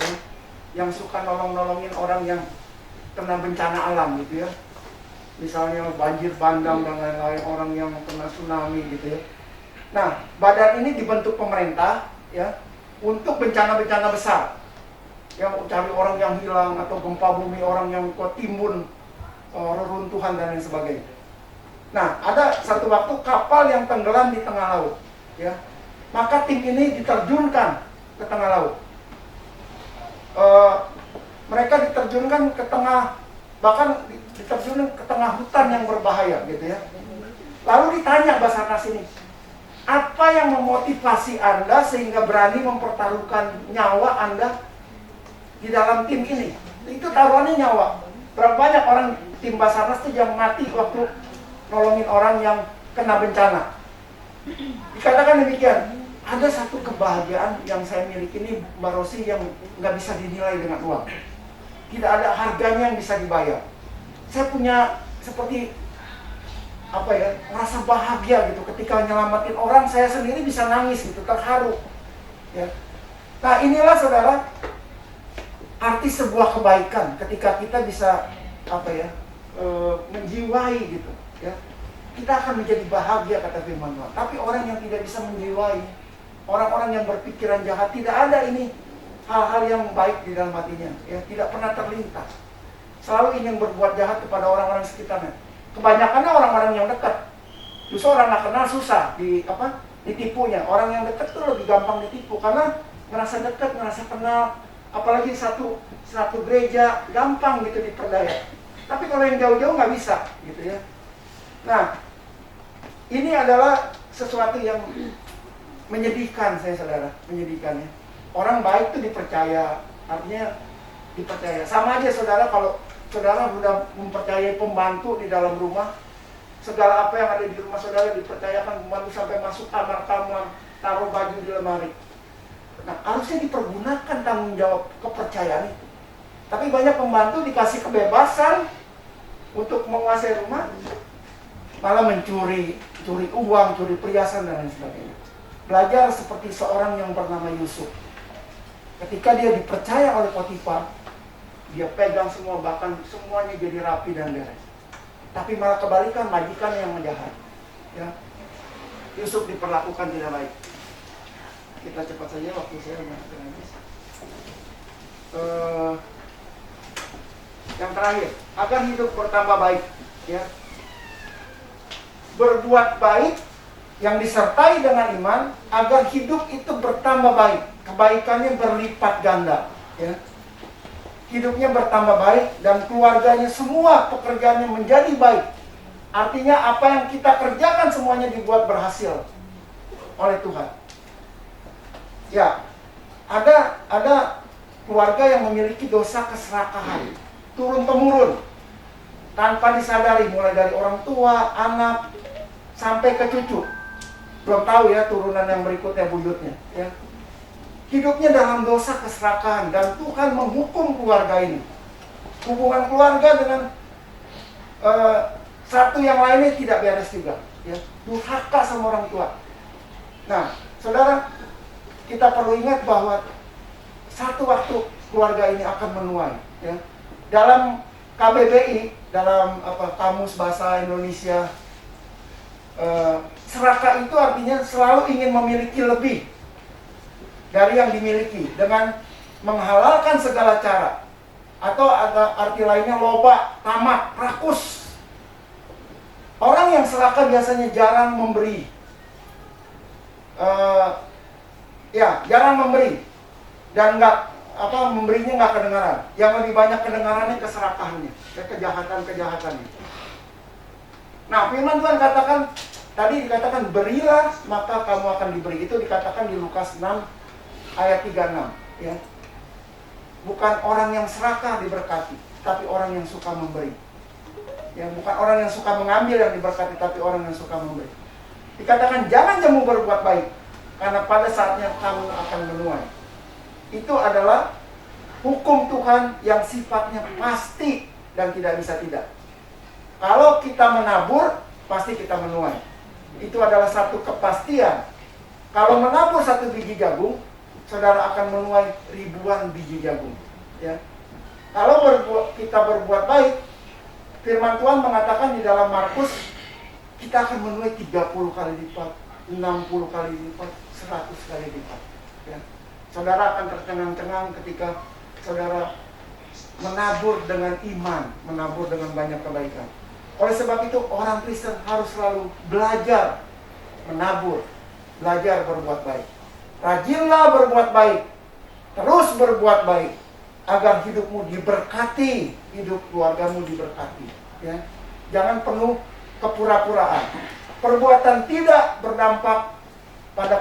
yang suka nolongin orang yang kena bencana alam gitu ya. Misalnya banjir bandang dan lain-lain, orang yang kena tsunami gitu ya. Nah, badan ini dibentuk pemerintah ya untuk bencana-bencana besar. Yang cari orang yang hilang atau gempa bumi, orang yang timbun, reruntuhan dan lain sebagainya. Nah, ada satu waktu kapal yang tenggelam di tengah laut, ya. Maka tim ini diterjunkan ke tengah laut. Mereka diterjunkan ke tengah, bahkan diterjunkan ke tengah hutan yang berbahaya, gitu ya. Lalu ditanya Basarnas ini, apa yang memotivasi Anda sehingga berani mempertaruhkan nyawa Anda di dalam tim ini? Itu taruhannya nyawa. Berapa banyak orang tim Basarnas itu yang mati waktu nolongin orang yang kena bencana. Dikatakan demikian, ada satu kebahagiaan yang saya miliki ini, Mbak Rosi, yang nggak bisa dinilai dengan uang. Tidak ada harganya yang bisa dibayar. Saya punya seperti merasa bahagia gitu ketika nyelamatin orang. Saya sendiri bisa nangis gitu, terharu. Ya. Nah, inilah saudara arti sebuah kebaikan ketika kita bisa menjiwai gitu. Ya, kita akan menjadi bahagia kata firman Tuhan. Tapi orang yang tidak bisa menjiwai, orang-orang yang berpikiran jahat, tidak ada ini hal-hal yang baik di dalam hatinya, ya, tidak pernah terlintas. Selalu ingin berbuat jahat kepada orang-orang sekitarnya. Kebanyakannya orang-orang yang dekat. Justru orang nggak kenal susah ditipunya. Orang yang dekat tuh lebih gampang ditipu karena ngerasa dekat, ngerasa kenal. Apalagi satu gereja gampang gitu diperdaya. Tapi kalau yang jauh-jauh nggak bisa, gitu ya. Nah, ini adalah sesuatu yang menyedihkan, saudara, menyedihkan ya. Orang baik itu dipercaya, artinya dipercaya. Sama aja saudara, kalau saudara sudah mempercayai pembantu di dalam rumah, segala apa yang ada di rumah saudara dipercayakan pembantu sampai masuk kamar-kamar, taruh baju di lemari. Nah, harusnya dipergunakan tanggung jawab kepercayaan itu. Tapi banyak pembantu dikasih kebebasan untuk menguasai rumah, malah mencuri, curi uang, curi perhiasan dan lain sebagainya. Belajar seperti seorang yang bernama Yusuf. Ketika dia dipercaya oleh Potifar, dia pegang semua, bahkan semuanya jadi rapi dan beres. Tapi malah kebalikan, majikan yang menjahat. Ya. Yusuf diperlakukan tidak baik. Kita cepat saja, waktu saya sudah habis. Yang terakhir, agar hidup bertambah baik, ya. Berbuat baik yang disertai dengan iman, agar hidup itu bertambah baik, kebaikannya berlipat ganda, ya. Hidupnya bertambah baik dan keluarganya, semua pekerjaannya menjadi baik. Artinya apa yang kita kerjakan semuanya dibuat berhasil oleh Tuhan. Ya, ada keluarga yang memiliki dosa keserakahan turun-temurun tanpa disadari, mulai dari orang tua, anak, sampai ke cucu. Belum tahu ya turunan yang berikutnya, buyutnya, ya. Hidupnya dalam dosa keserakahan dan Tuhan menghukum keluarga ini. Hubungan keluarga dengan satu yang lainnya tidak beres juga, ya. Durhaka sama orang tua. Nah, saudara, kita perlu ingat bahwa satu waktu keluarga ini akan menuai, ya. Dalam KBBI, dalam Kamus Bahasa Indonesia, serakah itu artinya selalu ingin memiliki lebih dari yang dimiliki dengan menghalalkan segala cara, atau ada arti lainnya loba, tamak, rakus. Orang yang serakah biasanya jarang memberi, jarang memberi dan memberinya nggak kedengaran. Yang lebih banyak kedengarannya keserakahannya, kejahatan-kejahatannya. Nah, firman Tuhan katakan, tadi dikatakan berilah maka kamu akan diberi. Itu dikatakan di Lukas 6 ayat 36, ya. Bukan orang yang serakah diberkati, tapi orang yang suka memberi. Ya, bukan orang yang suka mengambil yang diberkati, tapi orang yang suka memberi. Dikatakan jangan kamu berbuat baik, karena pada saatnya kamu akan menuai. Itu adalah hukum Tuhan yang sifatnya pasti dan tidak bisa tidak. Kalau kita menabur, pasti kita menuai. Itu adalah satu kepastian. Kalau menabur 1 biji jagung, saudara akan menuai ribuan biji jagung, ya. Kalau kita berbuat baik, firman Tuhan mengatakan di dalam Markus, kita akan menuai 30 kali lipat, 60 kali lipat, 100 kali lipat, ya. Saudara akan tercengang-cengang ketika saudara menabur dengan iman, menabur dengan banyak kebaikan. Oleh sebab itu, orang Kristen harus selalu belajar menabur, belajar berbuat baik. Rajinlah berbuat baik, terus berbuat baik, agar hidupmu diberkati, hidup keluargamu diberkati, ya. Jangan penuh kepura-puraan. Perbuatan tidak berdampak pada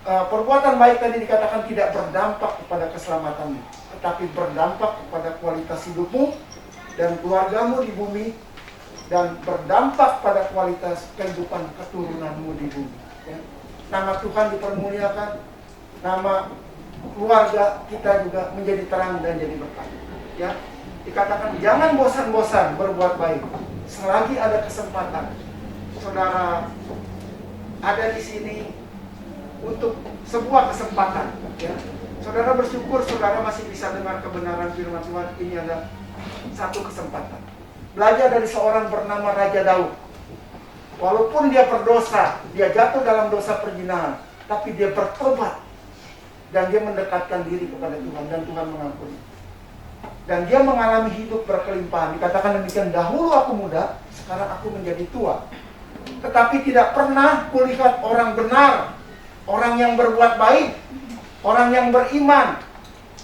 perbuatan baik tadi dikatakan tidak berdampak kepada keselamatanmu, tetapi berdampak kepada kualitas hidupmu dan keluargamu di bumi, dan berdampak pada kualitas kehidupan keturunanmu di bumi, ya. Nama Tuhan dipermuliakan, nama keluarga kita juga menjadi terang dan jadi berkat, ya. Dikatakan jangan bosan-bosan berbuat baik selagi ada kesempatan. Saudara ada di sini untuk sebuah kesempatan, ya. Saudara bersyukur saudara masih bisa dengar kebenaran firman Tuhan. Ini adalah satu kesempatan. Belajar dari seorang bernama Raja Daud. Walaupun dia berdosa, dia jatuh dalam dosa perzinahan, tapi dia bertobat dan dia mendekatkan diri kepada Tuhan, dan Tuhan mengampuni. Dan dia mengalami hidup berkelimpahan. Dikatakan demikian, dahulu aku muda, sekarang aku menjadi tua. Tetapi tidak pernah kulihat orang benar, orang yang berbuat baik, orang yang beriman,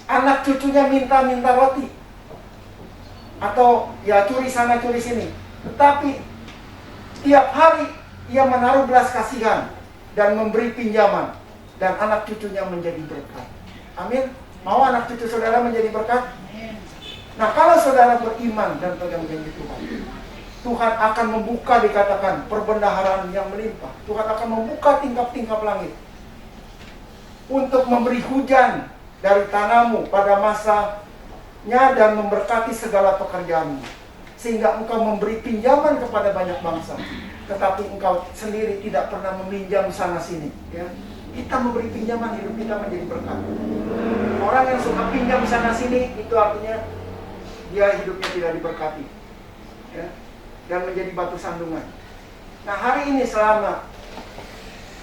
anak cucunya minta-minta roti, atau ya curi sana curi sini. Tetapi tiap hari ia menaruh belas kasihan dan memberi pinjaman, dan anak cucunya menjadi berkat. Amin. Mau anak cucu saudara menjadi berkat? Nah, kalau saudara beriman dan pegang janji Tuhan, Tuhan akan membuka, dikatakan, perbendaharaan yang melimpah. Tuhan akan membuka tingkap-tingkap langit. untuk memberi hujan dari tanahmu pada masanya dan memberkati segala pekerjaanmu. Sehingga engkau memberi pinjaman kepada banyak bangsa, tetapi engkau sendiri tidak pernah meminjam sana sini. Ya. Kita memberi pinjaman, hidup kita menjadi berkat. Orang yang suka pinjam sana sini, itu artinya dia hidupnya tidak diberkati, ya, dan menjadi batu sandungan. Nah, hari ini selama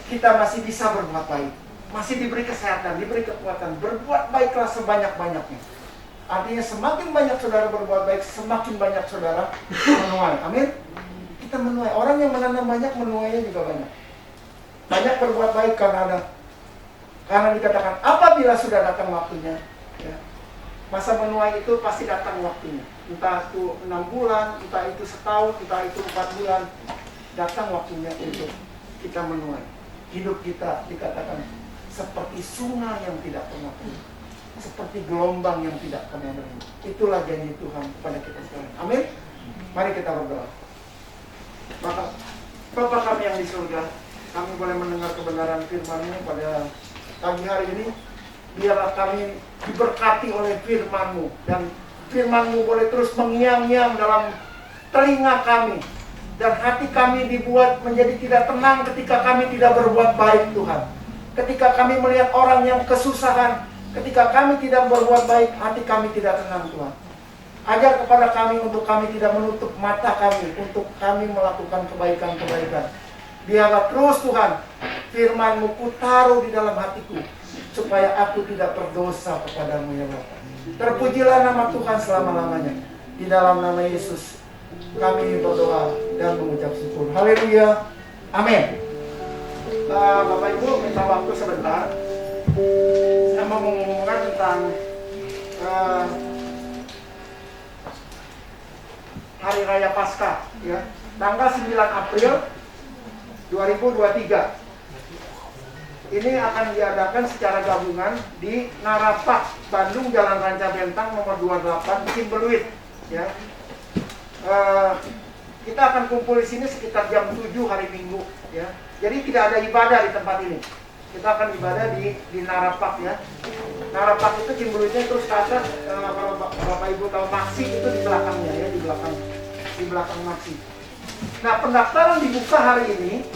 kita masih bisa berbuat baik, masih diberi kesehatan, diberi kekuatan, berbuat baiklah sebanyak-banyaknya. Artinya semakin banyak saudara berbuat baik, semakin banyak saudara menuai. Amin. Kita menuai. Orang yang menanam banyak, menuainya juga banyak. Banyak berbuat baik karena dikatakan apabila sudah datang waktunya, ya, masa menuai itu pasti datang waktunya. Entah itu 6 bulan, entah itu setahun, entah itu 4 bulan, datang waktunya untuk kita menuai. Hidup kita dikatakan seperti sungai yang tidak pernah penuh, seperti gelombang yang tidak pernah berhenti. Itulah janji Tuhan kepada kita sekarang. Amin. Mari kita berdoa. Bapa kami yang di surga, kami boleh mendengar kebenaran firman-Mu pada pagi hari ini. Biarlah kami diberkati oleh firman-Mu, dan firman-Mu boleh terus mengiang-ngiang dalam telinga kami, dan hati kami dibuat menjadi tidak tenang ketika kami tidak berbuat baik, Tuhan. Ketika kami melihat orang yang kesusahan, ketika kami tidak berbuat baik, hati kami tidak tenang, Tuhan. Ajar kepada kami untuk kami tidak menutup mata kami, untuk kami melakukan kebaikan-kebaikan. Biarlah terus Tuhan, firman-Mu kutaruh di dalam hatiku, supaya aku tidak berdosa kepadamu, ya Bapa. Terpujilah nama Tuhan selama-lamanya. Di dalam nama Yesus kami berdoa dan mengucap syukur. Haleluya. Amin. Bapak Ibu minta waktu sebentar. Saya mau mengumumkan tentang Hari Raya Paskah, ya, tanggal 9 April 2023. Ini akan diadakan secara gabungan di Narapak, Bandung, Jalan Ranca Bentang nomor 28, Cimbeluit, ya. Kita akan kumpul di sini sekitar jam 7 hari Minggu, ya. Jadi tidak ada ibadah di tempat ini. Kita akan ibadah di Narapak, ya. Narapak itu Cimbeluitnya terus ke atas. Kalau Bapak Ibu tahu Maksi itu di belakangnya, ya, di belakang Maksi. Nah, pendaftaran dibuka hari ini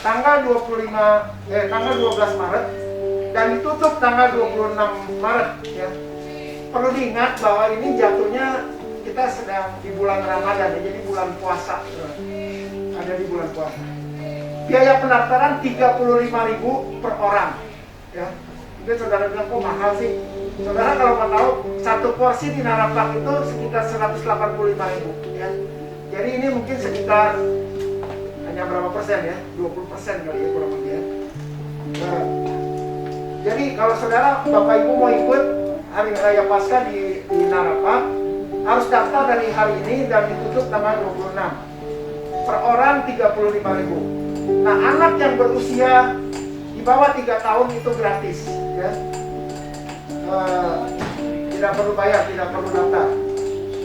tanggal 12 Maret dan ditutup tanggal 26 Maret, ya. Perlu diingat bahwa ini jatuhnya kita sedang di bulan Ramadan, ya, jadi bulan puasa. Ada di bulan puasa. Biaya pendaftaran 35.000 per orang, ya. Mungkin saudara bilang, kok mahal sih? Saudara kalau mau tahu, satu porsi di Narapak itu sekitar 185.000, ya. Jadi ini mungkin sekitar hanya berapa persen, ya? 20% kali, ya, kurang lebih, ya. Nah, jadi kalau saudara Bapak Ibu mau ikut Hari Raya Paskah di Narapak, harus daftar dari hari ini dan ditutup tanggal 26. Per orang 35.000. Nah, anak yang berusia di bawah 3 tahun itu gratis, ya. Tidak perlu bayar, tidak perlu daftar.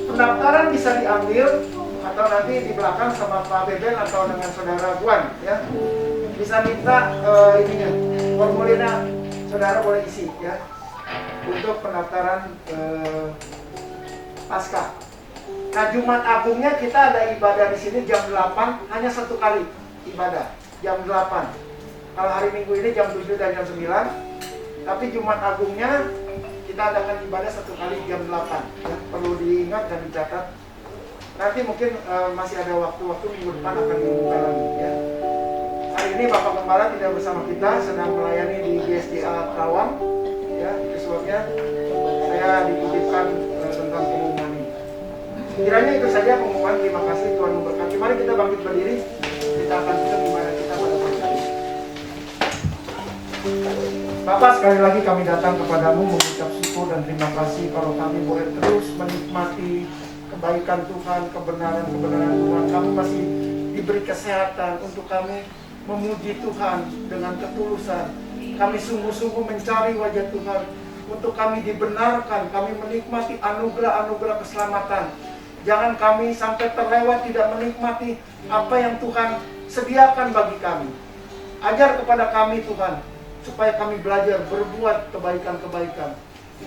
Pendaftaran bisa diambil atau nanti di belakang sama Pak Beben atau dengan saudara Guan, ya. Bisa minta ininya, formulirnya saudara boleh isi, ya, untuk pendaftaran Paskah. Nah, Jumat Agungnya kita ada ibadah di sini jam 8, hanya satu kali ibadah, jam 8. Kalau hari Minggu ini jam 7 dan jam 9. Tapi Jumat Agungnya kita adakan ibadah satu kali jam 8, ya. Perlu diingat dan dicatat. Nanti mungkin masih ada waktu-waktu minggu depan akan diumumkan lagi, ya. Hari ini Bapak Gembala tidak bersama kita, sedang melayani di GSDA Karawang, ya. Itu sebabnya saya dititipkan tentang pengumuman ini. Kiranya itu saja pengumuman. Terima kasih, Tuhan memberkati. Mari kita bangkit berdiri. Kita akan tutup ibadah kita pada pagi hari. Bapak, sekali lagi kami datang kepadamu mengucap syukur dan terima kasih kalau kami boleh terus menikmati kebaikan Tuhan, kebenaran-kebenaran Tuhan. Kami masih diberi kesehatan untuk kami memuji Tuhan dengan ketulusan. Kami sungguh-sungguh mencari wajah Tuhan untuk kami dibenarkan, kami menikmati anugerah-anugerah keselamatan. Jangan kami sampai terlewat tidak menikmati apa yang Tuhan sediakan bagi kami. Ajar kepada kami Tuhan, supaya kami belajar berbuat kebaikan-kebaikan.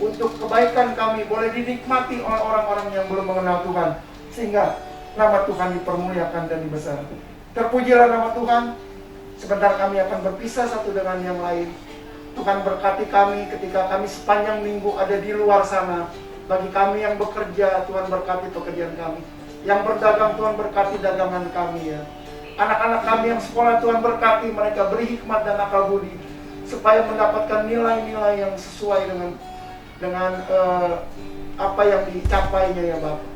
Untuk kebaikan kami boleh dinikmati oleh orang-orang yang belum mengenal Tuhan, sehingga nama Tuhan dipermuliakan dan dibesarkan. Terpujilah nama Tuhan. Sebentar kami akan berpisah satu dengan yang lain. Tuhan berkati kami ketika kami sepanjang minggu ada di luar sana. Bagi kami yang bekerja, Tuhan berkati pekerjaan kami. Yang berdagang, Tuhan berkati dagangan kami ya. Anak-anak kami yang sekolah, Tuhan berkati mereka, beri hikmat dan akal budi supaya mendapatkan nilai-nilai yang sesuai dengan apa yang dicapainya ya Bapak.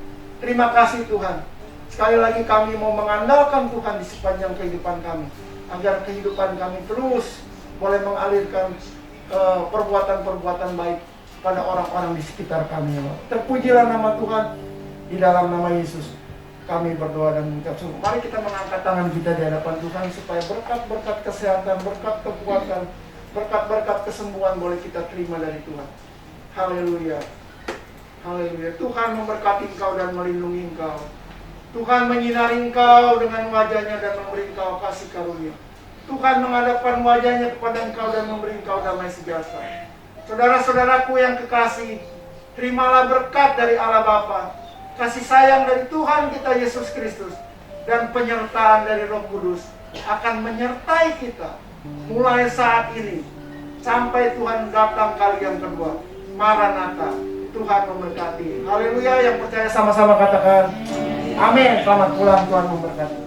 Terima kasih Tuhan. Sekali lagi kami mau mengandalkan Tuhan di sepanjang kehidupan kami, agar kehidupan kami terus boleh mengalirkan perbuatan-perbuatan baik pada orang-orang di sekitar kami ya Bapak. Terpujilah nama Tuhan. Di dalam nama Yesus kami berdoa dan mengucap syukur. Mari kita mengangkat tangan kita di hadapan Tuhan supaya berkat-berkat kesehatan, berkat kekuatan, berkat-berkat kesembuhan boleh kita terima dari Tuhan. Haleluya. Haleluya. Tuhan memberkati engkau dan melindungi engkau. Tuhan menyinari engkau dengan wajahnya dan memberi engkau kasih karunia. Tuhan menghadapkan wajahnya kepada engkau dan memberi engkau damai sejahtera. Saudara-saudaraku yang kekasih, terimalah berkat dari Allah Bapa, kasih sayang dari Tuhan kita Yesus Kristus, dan penyertaan dari Roh Kudus akan menyertai kita mulai saat ini sampai Tuhan datang kali yang kedua. Maranatha. Tuhan memberkati. Haleluya. Yang percaya sama-sama katakan amin. Selamat pulang, Tuhan memberkati.